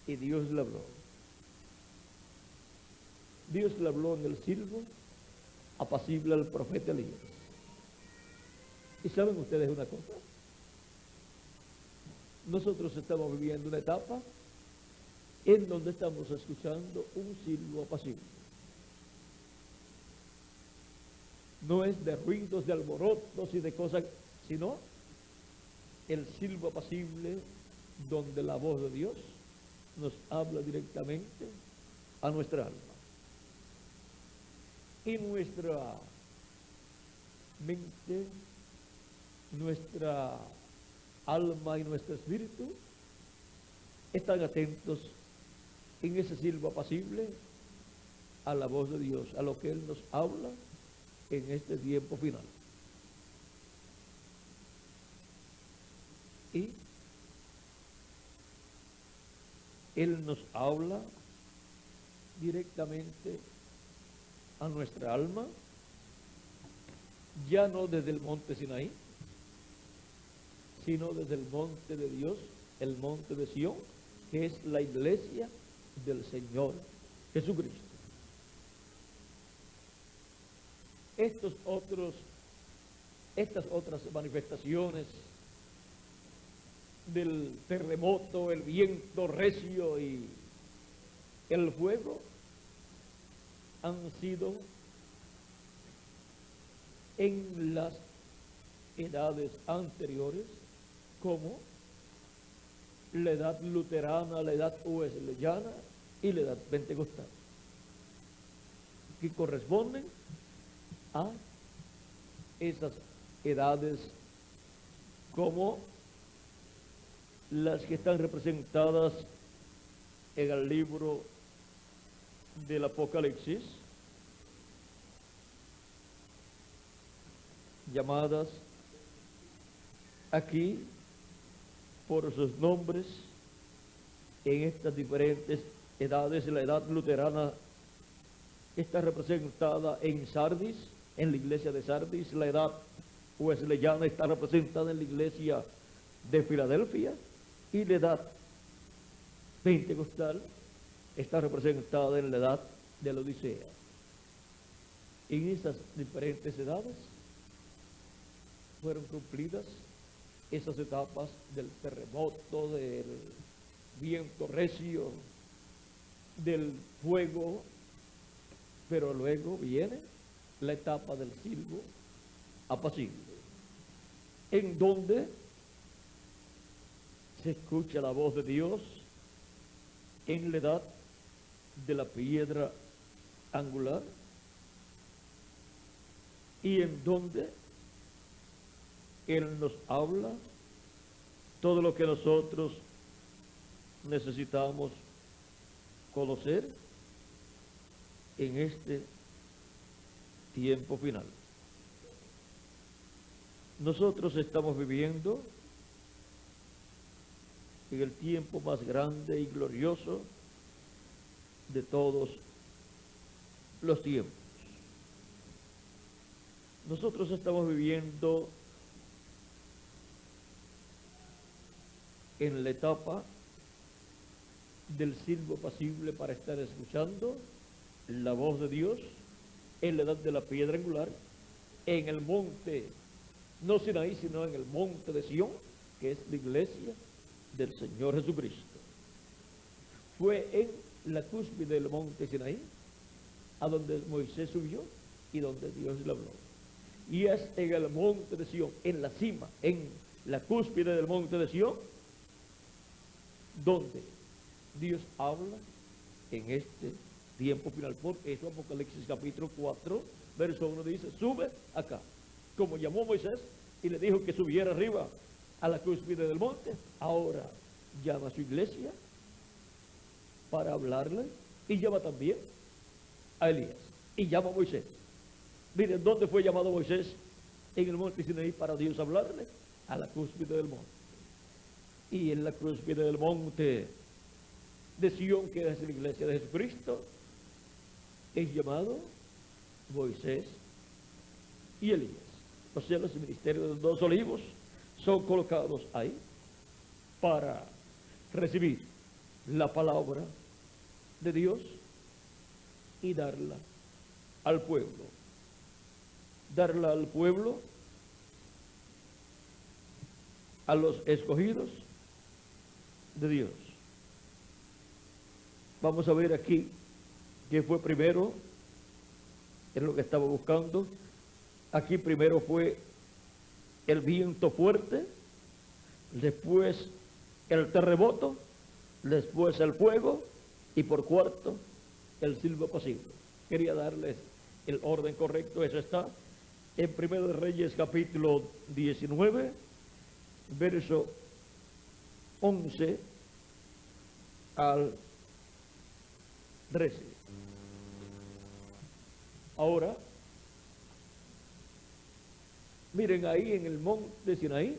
y Dios le habló. Dios le habló en el silbo apacible al profeta Elías. ¿Y saben ustedes una cosa? Nosotros estamos viviendo una etapa en donde estamos escuchando un silbo apacible. No es de ruidos, de alborotos y de cosas, sino el silbo apacible donde la voz de Dios nos habla directamente a nuestra alma. Y nuestra mente, nuestra alma y nuestro espíritu están atentos en ese silbo apacible a la voz de Dios, a lo que Él nos habla en este tiempo final. Y Él nos habla directamente a nuestra alma, ya no desde el monte Sinaí, sino desde el monte de Dios, el monte de Sión, que es la iglesia del Señor Jesucristo. Estas otras manifestaciones del terremoto, el viento recio y el fuego han sido en las edades anteriores, como la edad luterana, la edad wesleyana y la edad pentecostal, que corresponden a esas edades como las que están representadas en el libro del Apocalipsis, llamadas aquí por sus nombres en estas diferentes edades. La edad luterana está representada en Sardis, en la iglesia de Sardis. La edad wesleyana está representada en la iglesia de Filadelfia, y la edad pentecostal está representada en la edad de la Odisea. En estas diferentes edades fueron cumplidas esas etapas del terremoto, del viento recio, del fuego, pero luego viene la etapa del silbo apacible, en donde se escucha la voz de Dios en la edad de la piedra angular, y en donde Él nos habla todo lo que nosotros necesitamos conocer en este tiempo final. Nosotros estamos viviendo en el tiempo más grande y glorioso de todos los tiempos. Nosotros estamos viviendo en la etapa del silbo apacible para estar escuchando la voz de Dios en la edad de la piedra angular, en el monte, no Sinaí, sino en el monte de Sión, que es la iglesia del Señor Jesucristo. Fue en la cúspide del monte Sinaí a donde Moisés subió y donde Dios le habló. Y es en el monte de Sión, en la cima, en la cúspide del monte de Sión, donde Dios habla en este tiempo final. Por eso Apocalipsis capítulo 4, verso 1 dice: sube acá. Como llamó Moisés y le dijo que subiera arriba a la cúspide del monte, ahora llama a su iglesia para hablarle, y llama también a Elías, y llama a Moisés. Miren, ¿dónde fue llamado Moisés? En el monte Sinaí, para Dios hablarle, a la cúspide del monte. Y en la cúspide del monte de Sión, que es la iglesia de Jesucristo, es llamado Moisés y Elías o sea, los ministerios de los 2 olivos, son colocados ahí para recibir la palabra de Dios y darla al pueblo. Darla al pueblo, a los escogidos de Dios. Vamos a ver aquí qué fue primero, es lo que estaba buscando. Aquí primero fue el viento fuerte, después el terremoto, después el fuego y por cuarto el silbo apacible. Quería darles el orden correcto. Eso está en 1 Reyes capítulo 19, verso 11 al 13. Ahora, miren ahí en el monte Sinaí,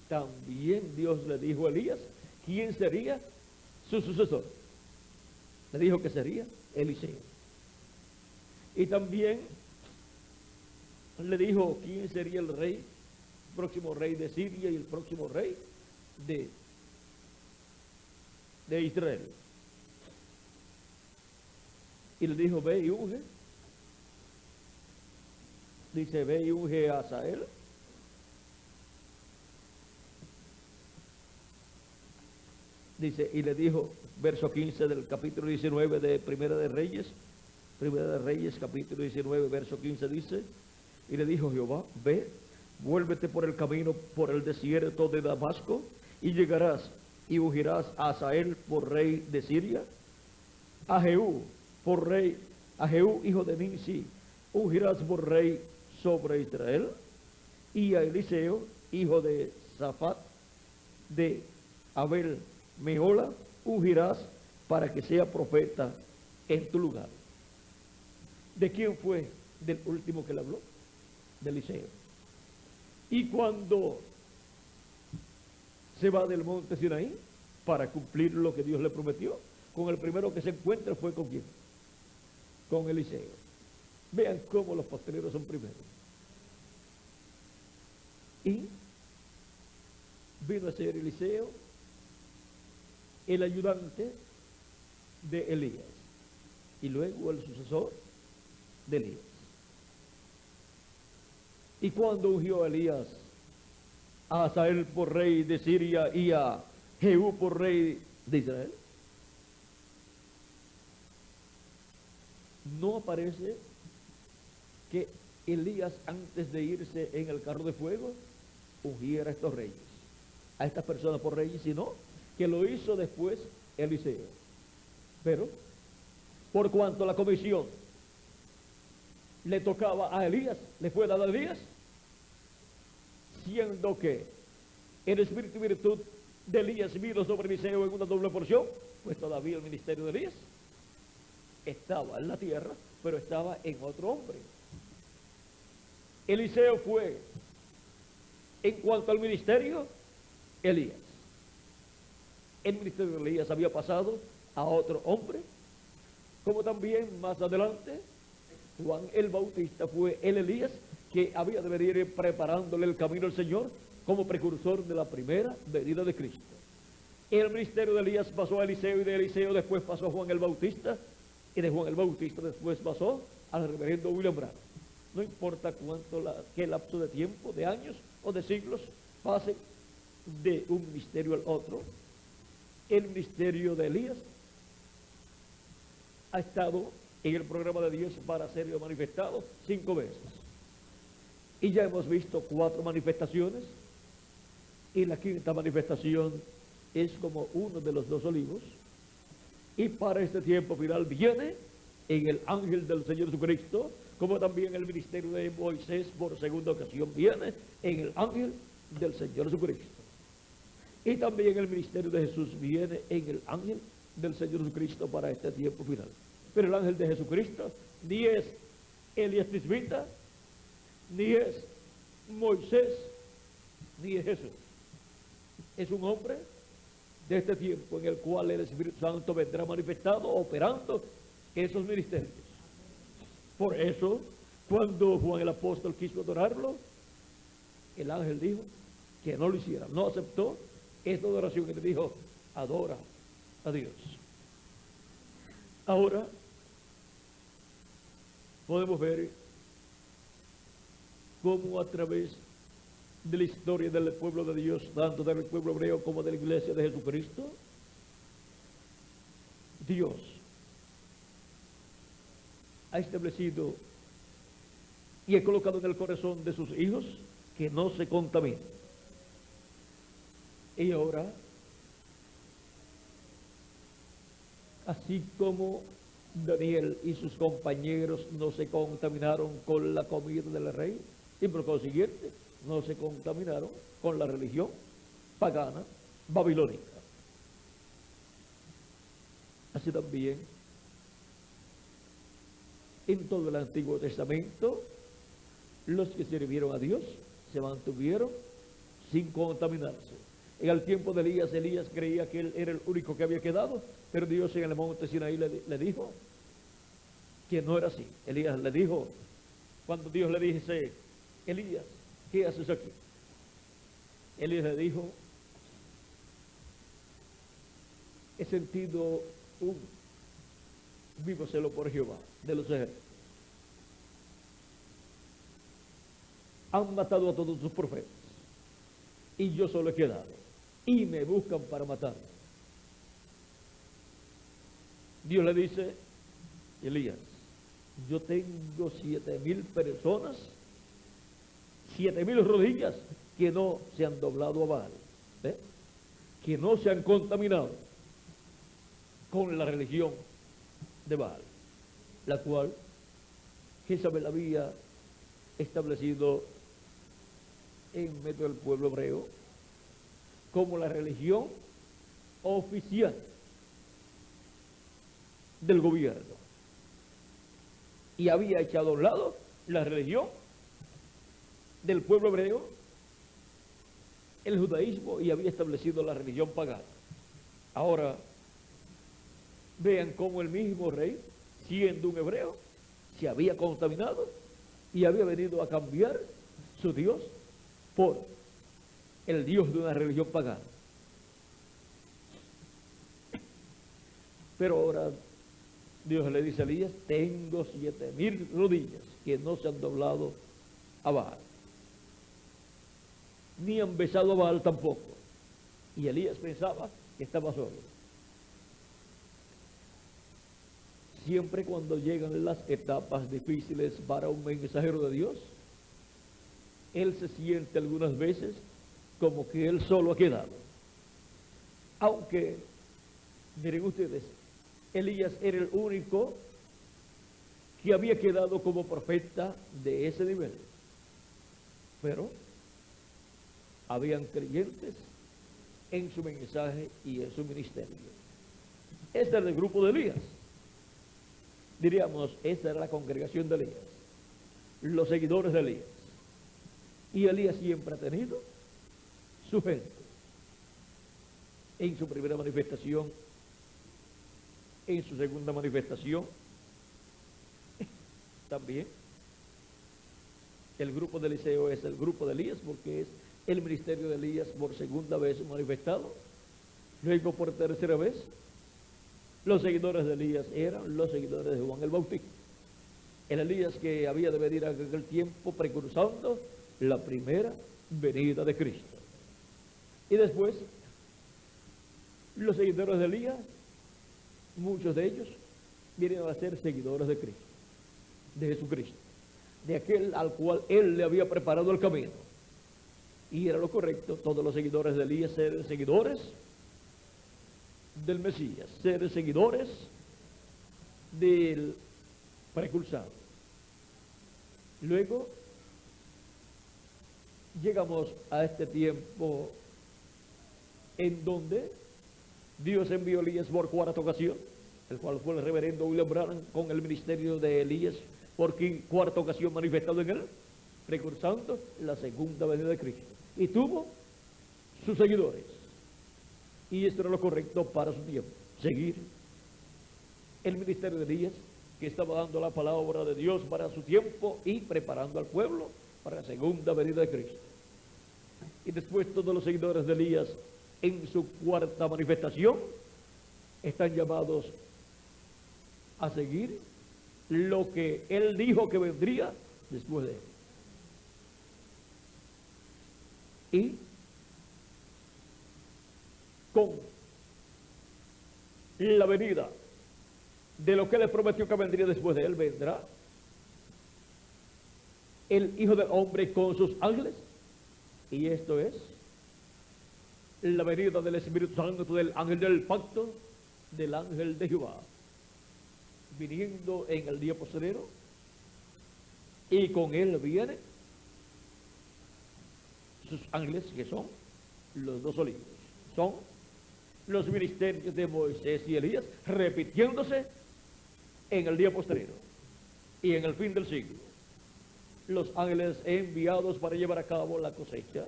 también Dios le dijo a Elías quién sería su sucesor. Le dijo que sería Eliseo. Y también le dijo quién sería el rey, el próximo rey de Siria y el próximo rey de Israel. Y le dijo, ve y unge. Dice, ve y unge a Asael. Dice, y le dijo, verso 15 del capítulo 19 de Primera de Reyes, capítulo 19, verso 15 dice, y le dijo Jehová, ve, vuélvete por el camino, por el desierto de Damasco, y llegarás y ungirás a Asael por rey de Siria, a Jehú hijo de Nimsi, ungirás por rey sobre Israel, y a Eliseo, hijo de Safat, de Abel Mehola, ungirás para que sea profeta en tu lugar. ¿De quién fue? Del último que le habló, de Eliseo. Y cuando se va del monte Sinaí para cumplir lo que Dios le prometió, con el primero que se encuentra fue con quién, con Eliseo. Vean cómo los postreros son primeros. Y vino a ser Eliseo el ayudante de Elías y luego el sucesor de Elías. Y cuando ungió a Elías a Asael por rey de Siria y a Jehú por rey de Israel, no aparece que Elías, antes de irse en el carro de fuego, ungiera a estos reyes, a estas personas por reyes, sino que lo hizo después Eliseo. Pero por cuanto la comisión le tocaba a Elías, le fue dada a Elías, siendo que el espíritu y virtud de Elías vino sobre Eliseo en una doble porción, pues todavía el ministerio de Elías estaba en la tierra, pero estaba en otro hombre. Eliseo fue, en cuanto al ministerio, Elías. El ministerio de Elías había pasado a otro hombre, como también más adelante Juan el Bautista fue el Elías que había de venir preparándole el camino al Señor como precursor de la primera venida de Cristo. El ministerio de Elías pasó a Eliseo, y de Eliseo después pasó a Juan el Bautista, y de Juan el Bautista después pasó al reverendo William Branham. No importa qué lapso de tiempo, de años o de siglos pase de un ministerio al otro, el ministerio de Elías ha estado en el programa de Dios para ser manifestado 5 veces. Y ya hemos visto 4 manifestaciones, y la 5ª manifestación es como uno de los 2 olivos. Y para este tiempo final viene en el ángel del Señor Jesucristo, como también el ministerio de Moisés por segunda ocasión viene en el ángel del Señor Jesucristo. Y también el ministerio de Jesús viene en el ángel del Señor Jesucristo para este tiempo final. Pero el ángel de Jesucristo ni es Elías Tisbita, ni es Moisés, ni es Jesús. Es un hombre de este tiempo en el cual el Espíritu Santo vendrá manifestado, operando esos ministerios. Por eso, cuando Juan el apóstol quiso adorarlo, el ángel dijo que no lo hiciera, no aceptó esta adoración y le dijo, adora a Dios. Ahora podemos ver cómo a través de la historia del pueblo de Dios, tanto del pueblo hebreo como de la iglesia de Jesucristo, Dios ha establecido y ha colocado en el corazón de sus hijos que no se contaminen. Y ahora, así como Daniel y sus compañeros no se contaminaron con la comida del rey, y por consiguiente no se contaminaron con la religión pagana babilónica. Así también, en todo el Antiguo Testamento, los que sirvieron a Dios se mantuvieron sin contaminarse. En el tiempo de Elías, Elías creía que él era el único que había quedado, pero Dios en el monte Sinaí le dijo que no era así. Elías le dijo, cuando Dios le dice, Elías, ¿qué haces aquí? Elías le dijo, he sentido un vivo celo por Jehová de los ejércitos. Han matado a todos sus profetas y yo solo he quedado y me buscan para matarme. Dios le dice, Elías, yo tengo 7,000 personas, 7,000 rodillas que no se han doblado a Baal, que no se han contaminado con la religión de Baal, la cual Jezabel había establecido en medio del pueblo hebreo como la religión oficial del gobierno, y había echado a un lado la religión del pueblo hebreo, el judaísmo, y había establecido la religión pagana. Ahora vean cómo el mismo rey, siendo un hebreo, se había contaminado y había venido a cambiar su Dios por el Dios de una religión pagana. Pero ahora Dios le dice a Elías, tengo 7,000 rodillas que no se han doblado a Baal, ni han besado a Baal tampoco. Y Elías pensaba que estaba solo. Siempre cuando llegan las etapas difíciles para un mensajero de Dios, él se siente algunas veces como que él solo ha quedado. Aunque, miren ustedes, Elías era el único que había quedado como profeta de ese nivel. Pero habían creyentes en su mensaje y en su ministerio. Este era el grupo de Elías. Diríamos, esta era la congregación de Elías, los seguidores de Elías. Y Elías siempre ha tenido su gente. En su primera manifestación, en su segunda manifestación, también el grupo de Eliseo es el grupo de Elías, porque es el ministerio de Elías por segunda vez manifestado. Luego por tercera vez, los seguidores de Elías eran los seguidores de Juan el Bautista, el Elías que había de venir a aquel tiempo precursando la primera venida de Cristo. Y después, los seguidores de Elías, muchos de ellos vienen a ser seguidores de Cristo, de Jesucristo, de aquel al cual él le había preparado el camino. Y era lo correcto, todos los seguidores de Elías ser seguidores del Mesías, ser seguidores del precursado. Luego llegamos a este tiempo en donde Dios envió a Elías por cuarta ocasión, el cual fue el reverendo William Branham con el ministerio de Elías por cuarta ocasión manifestado en él, precursando la segunda venida de Cristo. Y tuvo sus seguidores. Y esto era lo correcto para su tiempo, seguir el ministerio de Elías, que estaba dando la palabra de Dios para su tiempo y preparando al pueblo para la segunda venida de Cristo. y después todos los seguidores de Elías en su cuarta manifestación están llamados a seguir lo que él dijo que vendría después de él. Y con la venida de lo que él prometió que vendría después de él, vendrá el Hijo del Hombre con sus ángeles, y esto es la venida del Espíritu Santo, del ángel del pacto, del ángel de Jehová, viniendo en el día postrero, y con él vienen sus ángeles, que son los dos olivos, son los ministerios de Moisés y Elías, repitiéndose en el día postrero y en el fin del siglo. Los ángeles enviados para llevar a cabo la cosecha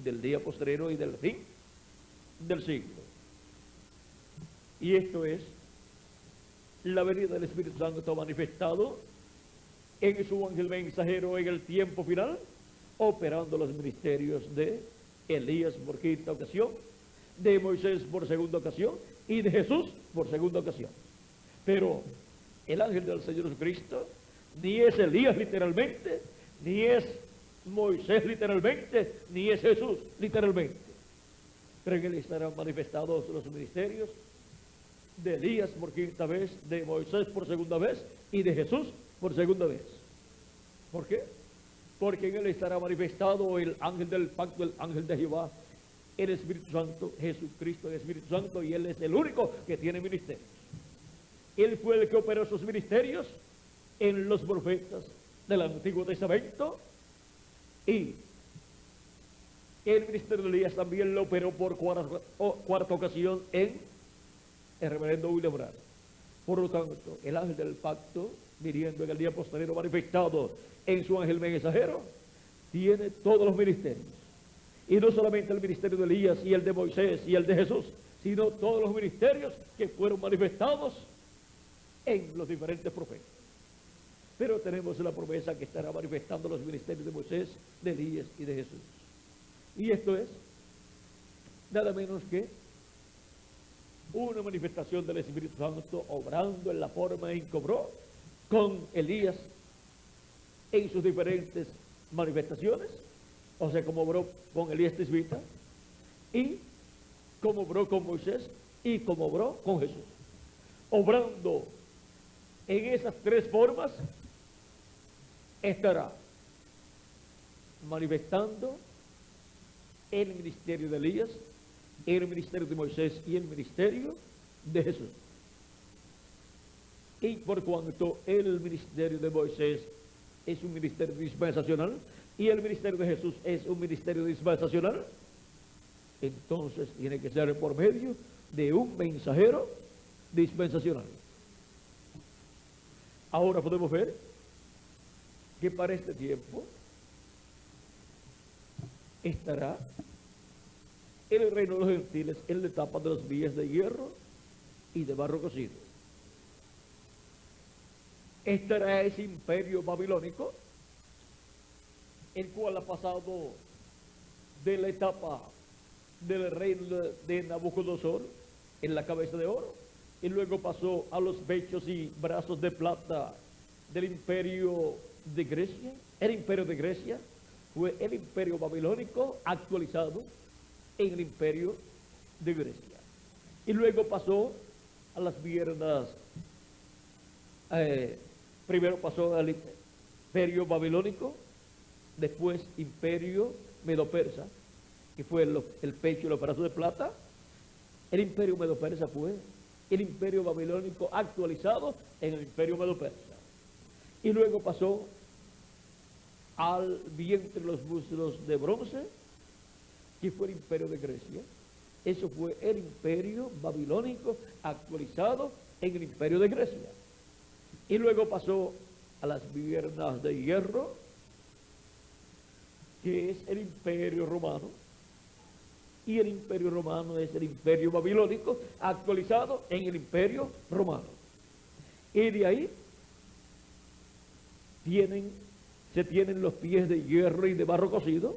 del día postrero y del fin del siglo. Y esto es la venida del Espíritu Santo manifestado en su ángel mensajero en el tiempo final, operando los ministerios de Elías por quinta ocasión, de Moisés por segunda ocasión y de Jesús por segunda ocasión. Pero el ángel del Señor Jesucristo ni es Elías literalmente, ni es Moisés literalmente, ni es Jesús literalmente. Pero en él estarán manifestados los ministerios de Elías por quinta vez, de Moisés por segunda vez y de Jesús por segunda vez. ¿Por qué? Porque en él estará manifestado el ángel del pacto, el ángel de Jehová, el Espíritu Santo, Jesucristo, el Espíritu Santo, y él es el único que tiene ministerios. Él fue el que operó sus ministerios en los profetas del Antiguo Testamento, y el ministerio de Elías también lo operó por cuarta ocasión en el reverendo William Branham. Por lo tanto, el ángel del pacto, viniendo en el día posterior manifestado en su ángel mensajero, tiene todos los ministerios. Y no solamente el ministerio de Elías y el de Moisés y el de Jesús, sino todos los ministerios que fueron manifestados en los diferentes profetas. Pero tenemos la promesa que estará manifestando los ministerios de Moisés, de Elías y de Jesús. Y esto es nada menos que una manifestación del Espíritu Santo obrando en la forma en que obró con Elías en sus diferentes manifestaciones, o sea, como obró con Elías Tisbita, y como obró con Moisés, y como obró con Jesús. Obrando en esas tres formas, estará manifestando el ministerio de Elías, el ministerio de Moisés y el ministerio de Jesús. Y por cuanto el ministerio de Moisés es un ministerio dispensacional y el ministerio de Jesús es un ministerio dispensacional, entonces tiene que ser por medio de un mensajero dispensacional. Ahora podemos ver que para este tiempo estará el reino de los gentiles en la etapa de los vías de hierro y de barro cocido. Estará ese imperio babilónico, el cual ha pasado de la etapa del reino de Nabucodonosor en la cabeza de oro, y luego pasó a los pechos y brazos de plata del imperio de Grecia. El imperio de Grecia fue el imperio babilónico actualizado en el imperio de Grecia. Y luego pasó a las piernas, primero pasó al imperio babilónico, después imperio medo-persa, que fue el pecho y los brazos de plata. El imperio medo-persa fue el imperio babilónico actualizado en el imperio medo-persa. Y luego pasó al vientre de los muslos de bronce, que fue el imperio de Grecia. Eso fue el imperio babilónico actualizado en el imperio de Grecia. Y luego pasó a las piernas de hierro, que es el imperio romano. Y el imperio romano es el imperio babilónico actualizado en el imperio romano. Y de ahí se tienen los pies de hierro y de barro cocido,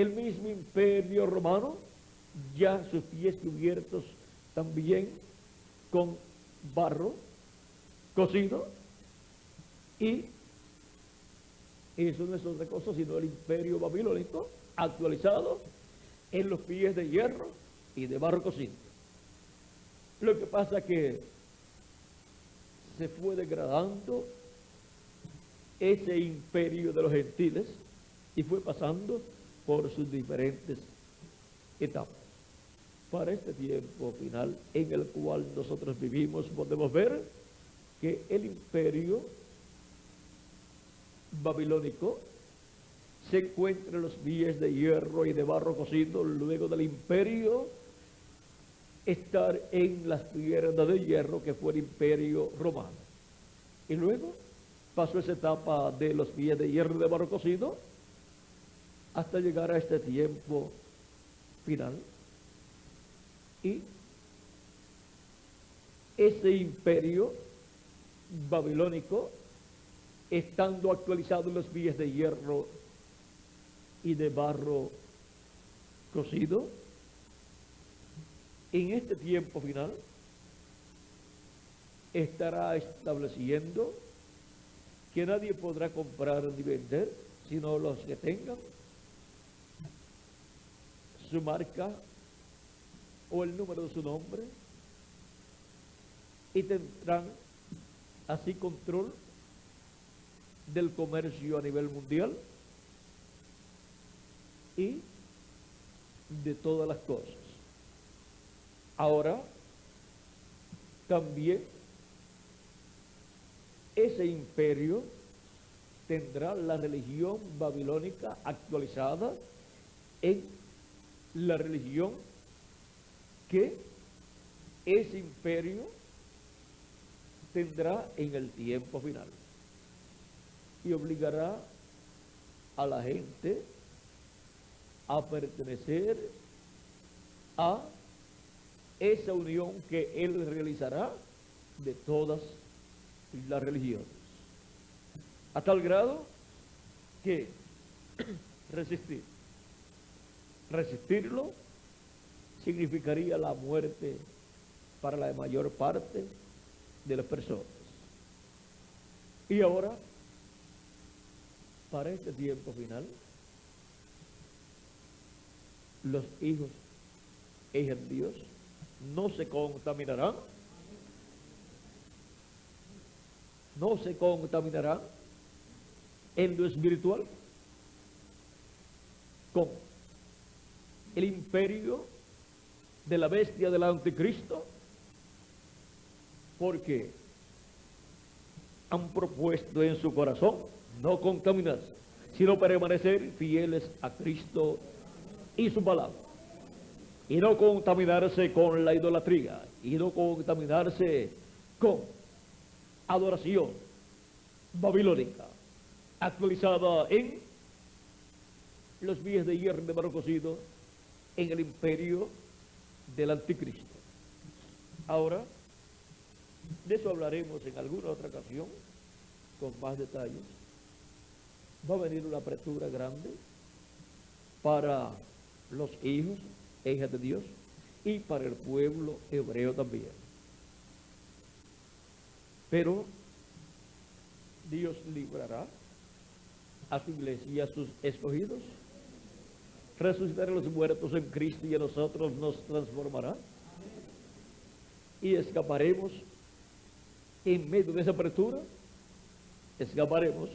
el mismo imperio romano, ya sus pies cubiertos también con barro cocido, y eso no es otra cosa sino el imperio babilónico actualizado en los pies de hierro y de barro cocido. Lo que pasa que se fue degradando ese imperio de los gentiles y fue pasando por sus diferentes etapas. Para este tiempo final en el cual nosotros vivimos, podemos ver que el imperio babilónico se encuentra en los pies de hierro y de barro cocido, luego del imperio estar en las piernas de hierro que fue el imperio romano. Y luego pasó esa etapa de los pies de hierro y de barro cocido hasta llegar a este tiempo final. Y ese imperio babilónico, estando actualizado en los pies de hierro y de barro cocido, en este tiempo final estará estableciendo que nadie podrá comprar ni vender, sino los que tengan su marca o el número de su nombre, y tendrán así control del comercio a nivel mundial y de todas las cosas. Ahora, también ese imperio tendrá la religión babilónica actualizada en la religión que ese imperio tendrá en el tiempo final, y obligará a la gente a pertenecer a esa unión que él realizará de todas las religiones, a tal grado que resistirlo significaría la muerte para la mayor parte de las personas. Y ahora, para este tiempo final, los hijos e hijas de Dios no se contaminarán, en lo espiritual con el imperio de la bestia del anticristo, porque han propuesto en su corazón no contaminarse, sino permanecer fieles a Cristo y su palabra, y no contaminarse con la idolatría, y no contaminarse con adoración babilónica actualizada en los pies de hierro de barro cocido en el imperio del anticristo. Ahora, de eso hablaremos en alguna otra ocasión con más detalles. Va a venir una apertura grande para los hijos e hijas de Dios y para el pueblo hebreo también. Pero Dios librará a su iglesia y a sus escogidos, resucitará a los muertos en Cristo y a nosotros nos transformará, y escaparemos en medio de esa apertura, escaparemos,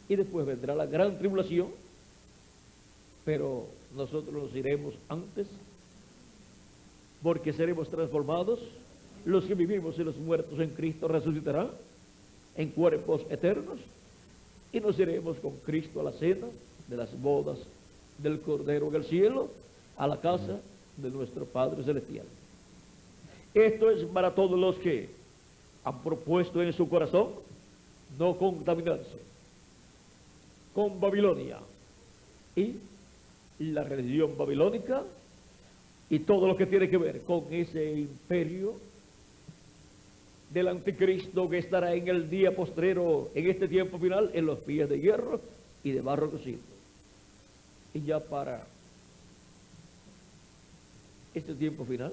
y después vendrá la gran tribulación, pero nosotros nos iremos antes, porque seremos transformados. Los que vivimos y los muertos en Cristo resucitarán en cuerpos eternos, y nos iremos con Cristo a la cena de las bodas del Cordero en el cielo, a la casa de nuestro Padre Celestial. Esto es para todos los que han propuesto en su corazón no contaminarse con Babilonia y la religión babilónica y todo lo que tiene que ver con ese imperio del anticristo que estará en el día postrero, en este tiempo final, en los pies de hierro y de barro cocido. Y ya para este tiempo final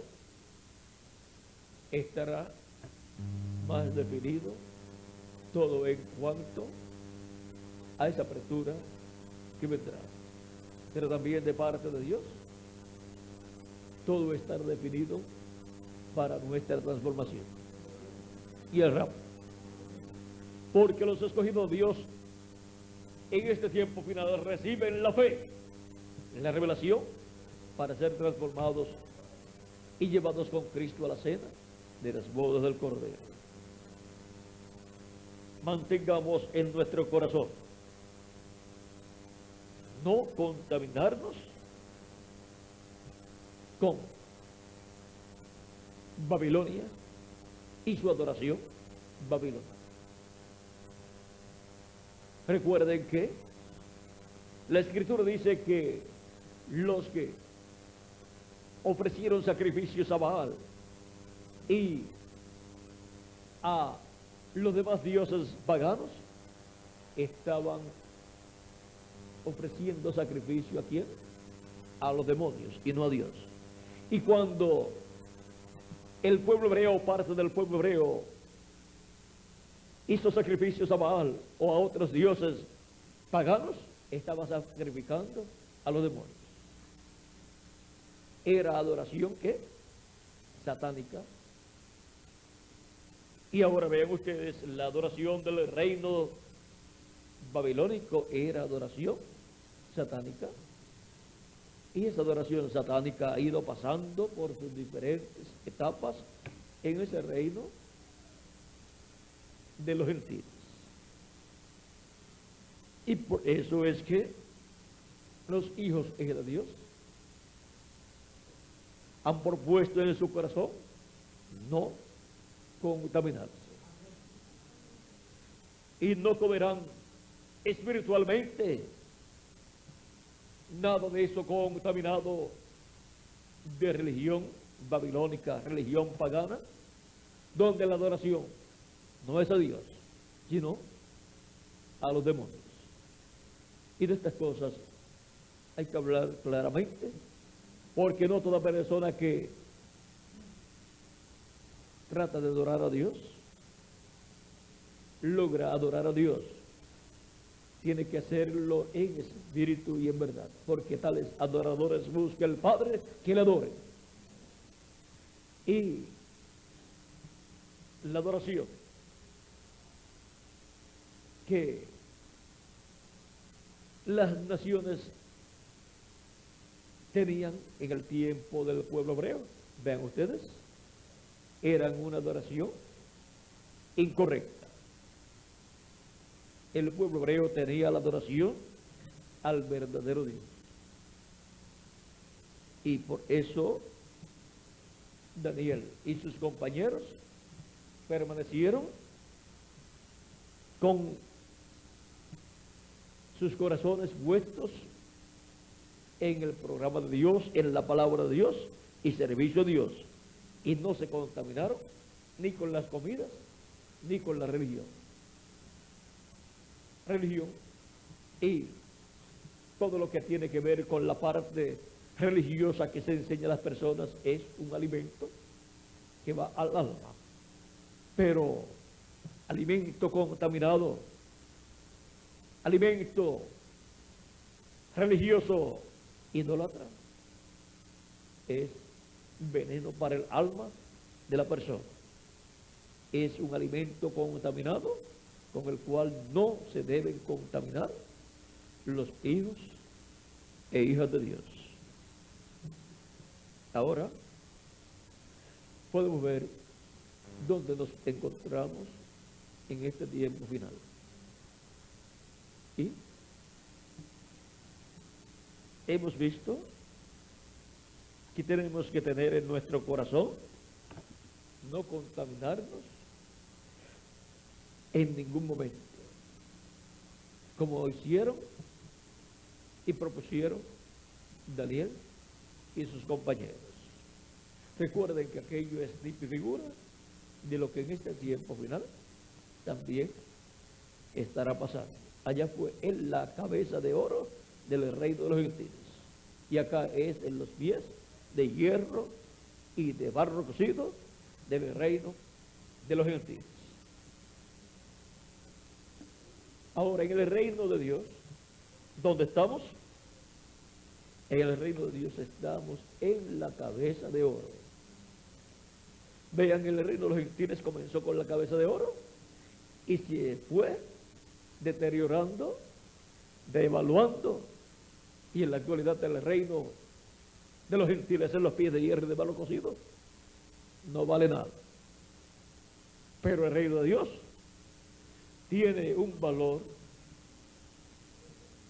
estará más definido todo en cuanto a esa apertura que vendrá. Pero también de parte de Dios, todo estará definido para nuestra transformación y el rapto. Porque los escogidos de Dios en este tiempo final reciben la fe, la revelación, para ser transformados y llevados con Cristo a la cena de las bodas del Cordero. Mantengamos en nuestro corazón no contaminarnos con Babilonia y su adoración babilónica. Recuerden que la Escritura dice que los que ofrecieron sacrificios a Baal y a los demás dioses paganos estaban ofreciendo sacrificio ¿a quién? A los demonios y no a Dios. Y cuando el pueblo hebreo, parte del pueblo hebreo, hizo sacrificios a Baal o a otros dioses paganos, estaba sacrificando a los demonios. Era adoración ¿qué? Satánica. Y ahora vean ustedes, la adoración del reino babilónico era adoración satánica. Y esa adoración satánica ha ido pasando por sus diferentes etapas en ese reino de los gentiles. Y por eso es que los hijos de Dios han propuesto en su corazón no contaminarse. Y no comerán espiritualmente nada de eso contaminado de religión babilónica, religión pagana, donde la adoración no es a Dios, sino a los demonios. Y de estas cosas hay que hablar claramente, porque no toda persona que trata de adorar a Dios logra adorar a Dios. Tiene que hacerlo en espíritu y en verdad, porque tales adoradores busca el Padre que le adore. Y la adoración que las naciones tenían en el tiempo del pueblo hebreo, vean ustedes, eran una adoración incorrecta. El pueblo hebreo tenía la adoración al verdadero Dios. Y por eso Daniel y sus compañeros permanecieron con sus corazones puestos en el programa de Dios, en la palabra de Dios y servicio a Dios. Y no se contaminaron ni con las comidas ni con la religión. Religión y todo lo que tiene que ver con la parte religiosa que se enseña a las personas es un alimento que va al alma, pero alimento contaminado, alimento religioso idólatra, es veneno para el alma de la persona. Es un alimento contaminado con el cual no se deben contaminar los hijos e hijas de Dios. Ahora podemos ver dónde nos encontramos en este tiempo final. Y hemos visto que tenemos que tener en nuestro corazón no contaminarnos en ningún momento, como hicieron y propusieron Daniel y sus compañeros. Recuerden que aquello es tipo y figura de lo que en este tiempo final también estará pasando. Allá fue él la cabeza de oro del reino de los gentiles. Y acá es en los pies de hierro y de barro cocido del reino de los gentiles. Ahora, en el reino de Dios, ¿dónde estamos? En el reino de Dios estamos en la cabeza de oro. Vean, el reino de los gentiles comenzó con la cabeza de oro y se fue deteriorando, devaluando, y en la actualidad el reino de los gentiles en los pies de hierro y de barro cocido no vale nada. Pero el reino de Dios tiene un valor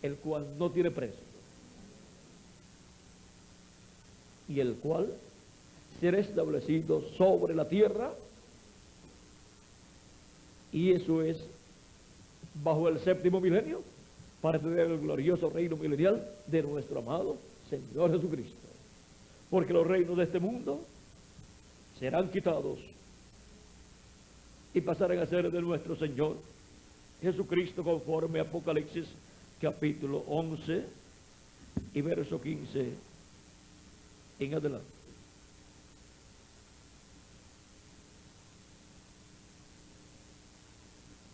el cual no tiene precio y el cual será establecido sobre la tierra, y eso es bajo el séptimo milenio, para tener el glorioso reino milenial de nuestro amado Señor Jesucristo. Porque los reinos de este mundo serán quitados y pasarán a ser de nuestro Señor Jesucristo, conforme a Apocalipsis capítulo 11 y verso 15 en adelante.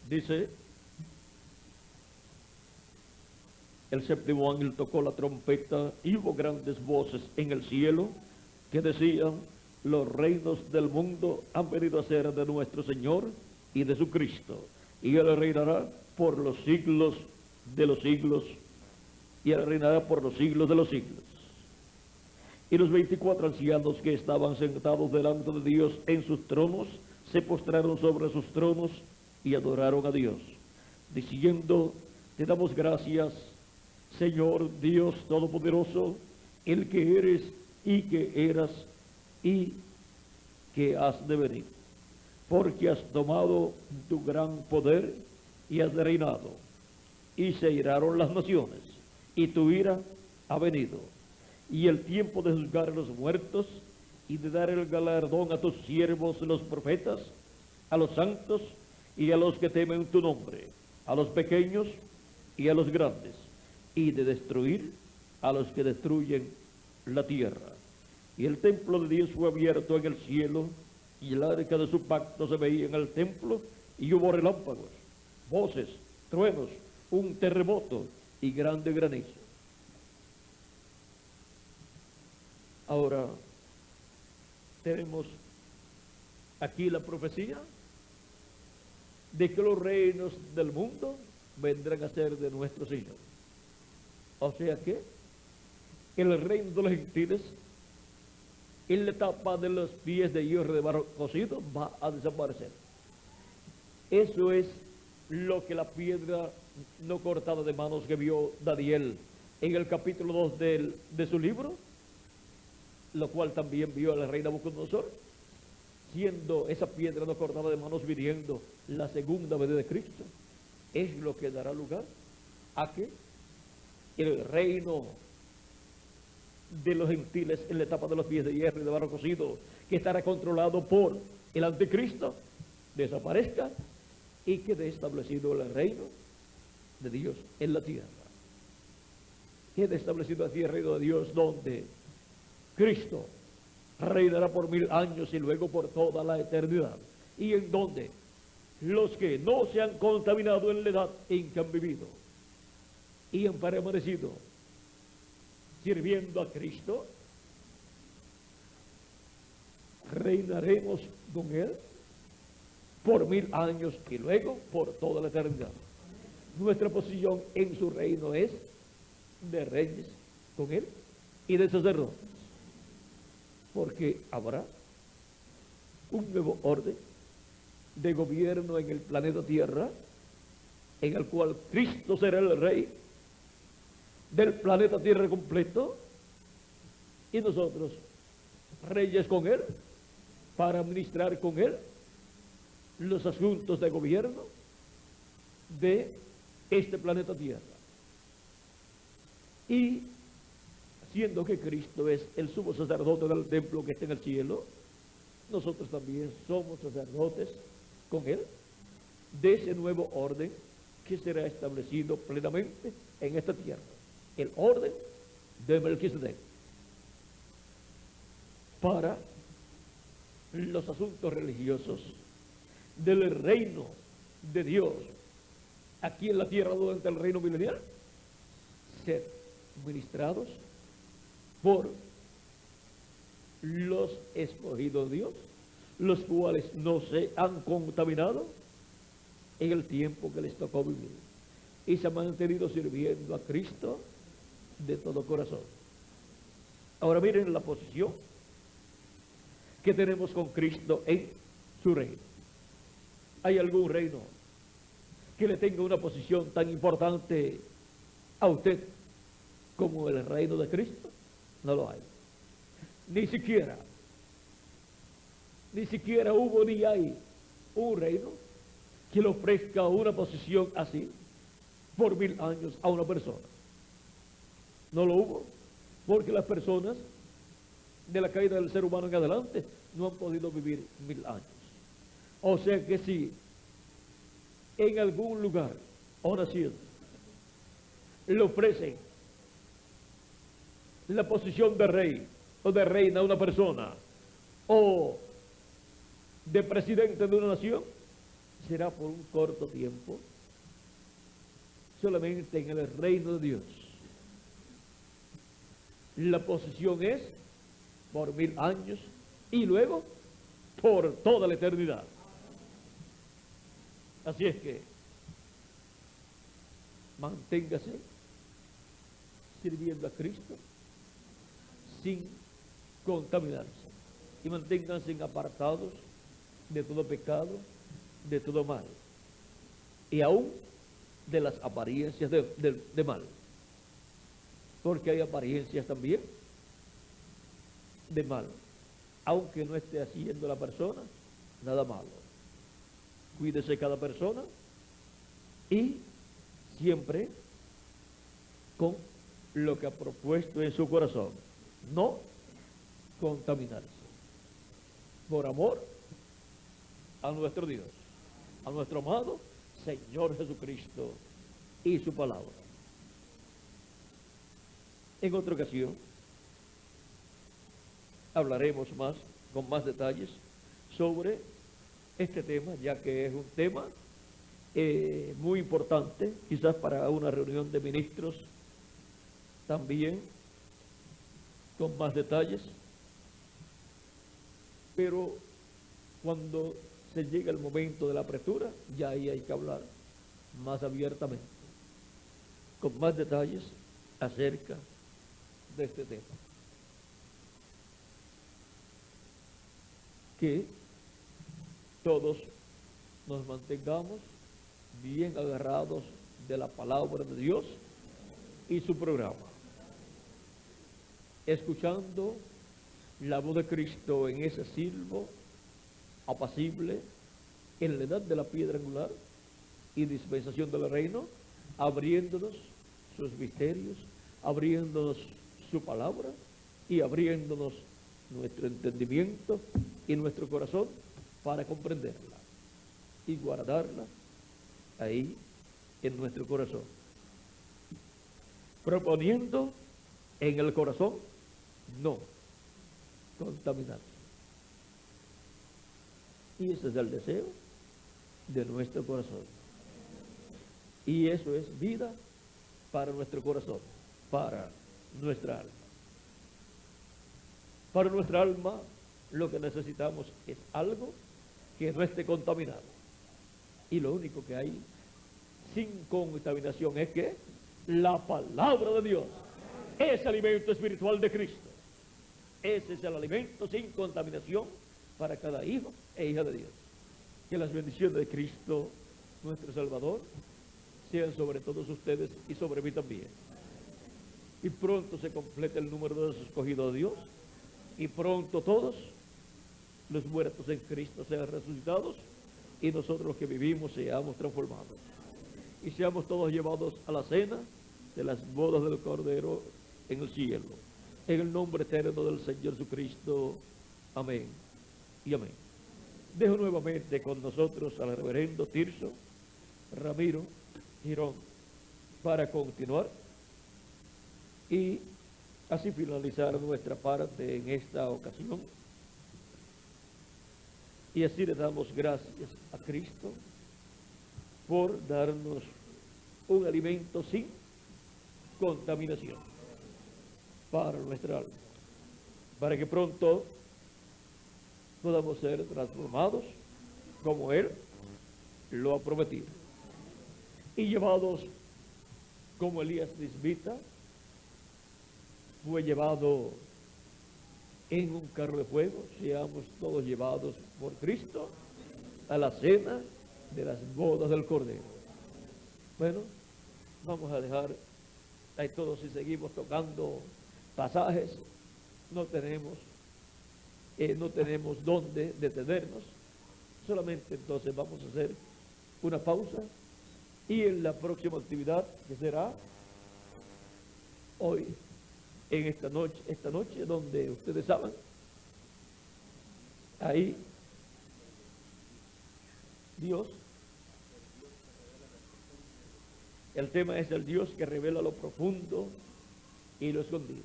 Dice: el séptimo ángel tocó la trompeta y hubo grandes voces en el cielo que decían: los reinos del mundo han venido a ser de nuestro Señor y de su Cristo, y Él reinará por los siglos de los siglos, y Él reinará por los siglos de los siglos. Y los 24 ancianos que estaban sentados delante de Dios en sus tronos se postraron sobre sus tronos y adoraron a Dios, diciendo: te damos gracias, Señor Dios Todopoderoso, el que eres y que eras y que has de venir, porque has tomado tu gran poder y has reinado, y se iraron las naciones, y tu ira ha venido, y el tiempo de juzgar a los muertos y de dar el galardón a tus siervos los profetas, a los santos y a los que temen tu nombre, a los pequeños y a los grandes, y de destruir a los que destruyen la tierra. Y el templo de Dios fue abierto en el cielo, y el arca de su pacto se veía en el templo, y hubo relámpagos, voces, truenos, un terremoto y grande granizo. Ahora tenemos aquí la profecía de que los reinos del mundo vendrán a ser de nuestro Señor. O sea que el reino de los gentiles, en la etapa de los pies de hierro de barro cocido, va a desaparecer. Eso es lo que la piedra no cortada de manos que vio Daniel en el capítulo 2 de su libro, lo cual también vio a la reina Nabucodonosor, siendo esa piedra no cortada de manos viniendo la segunda venida de Cristo. Es lo que dará lugar a que el reino de los gentiles en la etapa de los pies de hierro y de barro cocido, que estará controlado por el anticristo, desaparezca y quede establecido el reino de Dios en la tierra. Quede establecido así el reino de Dios, donde Cristo reinará por 1000 años y luego por toda la eternidad, y en donde los que no se han contaminado en la edad en que han vivido y han permanecido sirviendo a Cristo, reinaremos con Él por 1000 años y luego por toda la eternidad. Nuestra posición en su reino es de reyes con Él y de sacerdotes, porque habrá un nuevo orden de gobierno en el planeta Tierra, en el cual Cristo será el rey del planeta Tierra completo, y nosotros reyes con Él, para administrar con Él los asuntos de gobierno de este planeta Tierra. Y siendo que Cristo es el sumo sacerdote del templo que está en el cielo, nosotros también somos sacerdotes con Él de ese nuevo orden que será establecido plenamente en esta tierra, el orden de Melquisedec para los asuntos religiosos del reino de Dios aquí en la tierra durante el reino milenial ser ministrados por los escogidos de Dios, los cuales no se han contaminado en el tiempo que les tocó vivir y se han mantenido sirviendo a Cristo de todo corazón. Ahora miren la posición que tenemos con Cristo en su reino. ¿Hay algún reino que le tenga una posición tan importante a usted como el reino de Cristo? No lo hay. Ni siquiera hubo ni hay un reino que le ofrezca una posición así por 1000 años a una persona. No lo hubo, porque las personas de la caída del ser humano en adelante no han podido vivir 1000 años. O sea que si en algún lugar o nación le ofrecen la posición de rey o de reina a una persona o de presidente de una nación, será por un corto tiempo, solamente en el reino de Dios. La posición es por 1000 años y luego por toda la eternidad. Así es que manténgase sirviendo a Cristo sin contaminarse y manténganse apartados de todo pecado, de todo mal y aún de las apariencias de mal, porque hay apariencias también de mal, aunque no esté haciendo la persona nada malo. Cuídese cada persona y siempre con lo que ha propuesto en su corazón, no contaminarse, por amor a nuestro Dios, a nuestro amado Señor Jesucristo y su palabra. En otra ocasión hablaremos con más detalles sobre este tema, ya que es un tema muy importante, quizás para una reunión de ministros también, con más detalles, pero cuando se llega el momento de la apertura, ya ahí hay que hablar más abiertamente, con más detalles acerca de este tema. Que todos nos mantengamos bien agarrados de la palabra de Dios y su programa, escuchando la voz de Cristo en ese silbo apacible en la edad de la piedra angular y dispensación del reino, abriéndonos sus misterios, abriéndonos su palabra y abriéndonos nuestro entendimiento y nuestro corazón para comprenderla y guardarla ahí en nuestro corazón, proponiendo en el corazón no contaminarse. Y ese es el deseo de nuestro corazón. Y eso es vida para nuestro corazón, para nuestra alma. Para nuestra alma lo que necesitamos es algo que no esté contaminado. Y lo único que hay sin contaminación es que la palabra de Dios, ese alimento espiritual de Cristo. Ese es el alimento sin contaminación para cada hijo e hija de Dios. Que las bendiciones de Cristo, nuestro Salvador, sean sobre todos ustedes y sobre mí también. Y pronto se completa el número de los escogidos de Dios, y pronto todos los muertos en Cristo sean resucitados, y nosotros los que vivimos seamos transformados. Y seamos todos llevados a la cena de las bodas del Cordero en el cielo. En el nombre eterno del Señor Jesucristo. Amén y amén. Dejo nuevamente con nosotros al reverendo Tirso Ramiro Girón para continuar y así finalizar nuestra parte en esta ocasión. Y así le damos gracias a Cristo por darnos un alimento sin contaminación para nuestra alma, para que pronto podamos ser transformados como Él lo ha prometido y llevados como Elías Tisbita fue llevado en un carro de fuego, seamos todos llevados por Cristo a la cena de las bodas del Cordero. Bueno, vamos a dejar ahí todos, si seguimos tocando pasajes, no tenemos dónde detenernos, solamente entonces vamos a hacer una pausa y en la próxima actividad, que será hoy, en esta noche donde ustedes saben, ahí Dios, el tema es el Dios que revela lo profundo y lo escondido.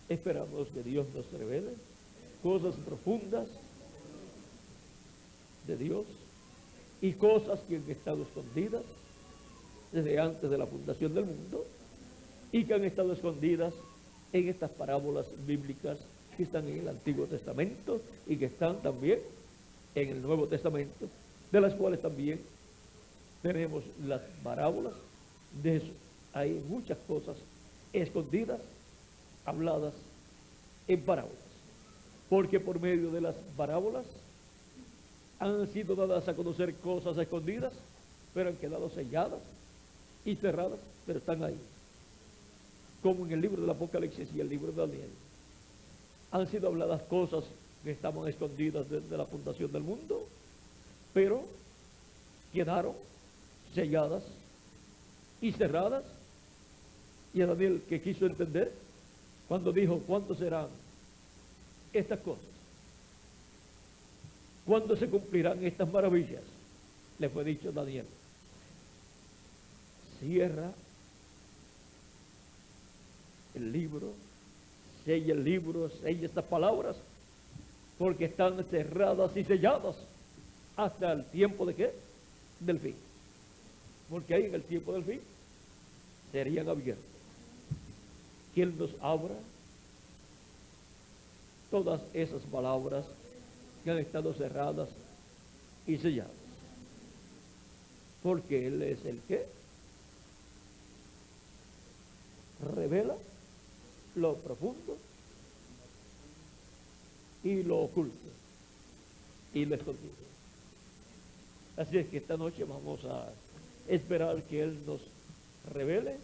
Esperamos que Dios nos revele cosas profundas de Dios y cosas que han estado escondidas desde antes de la fundación del mundo y que han estado escondidas en estas parábolas bíblicas que están en el Antiguo Testamento y que están también en el Nuevo Testamento, de las cuales también tenemos las parábolas. De eso hay muchas cosas escondidas, habladas en parábolas, porque por medio de las parábolas han sido dadas a conocer cosas escondidas, pero han quedado selladas y cerradas, pero están ahí, como en el libro del Apocalipsis y el libro de Daniel. Han sido habladas cosas que estaban escondidas desde la fundación del mundo, pero quedaron selladas y cerradas. Y a Daniel, que quiso entender cuando dijo: ¿cuándo serán estas cosas? ¿Cuándo se cumplirán estas maravillas? Le fue dicho a Daniel: cierra el libro, sella el libro, sella estas palabras, porque están cerradas y selladas hasta el tiempo de ¿qué? Del fin. Porque ahí en el tiempo del fin serían abiertos. Que Él nos abra todas esas palabras que han estado cerradas y selladas. Porque Él es el que revela lo profundo y lo oculto y lo escondido. Así es que esta noche vamos a esperar que Él nos revele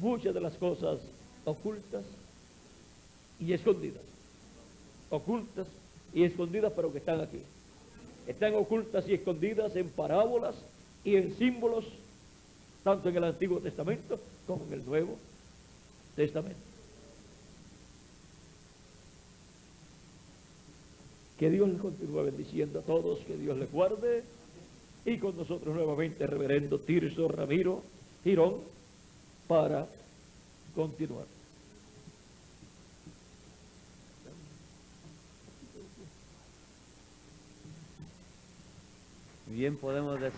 muchas de las cosas ocultas y escondidas. Ocultas y escondidas, pero que están aquí. Están ocultas y escondidas en parábolas y en símbolos, tanto en el Antiguo Testamento como en el Nuevo Testamento. Que Dios les continúe bendiciendo a todos, que Dios les guarde. Y con nosotros nuevamente el reverendo Tirso Ramiro Girón para continuar. Bien, podemos decir.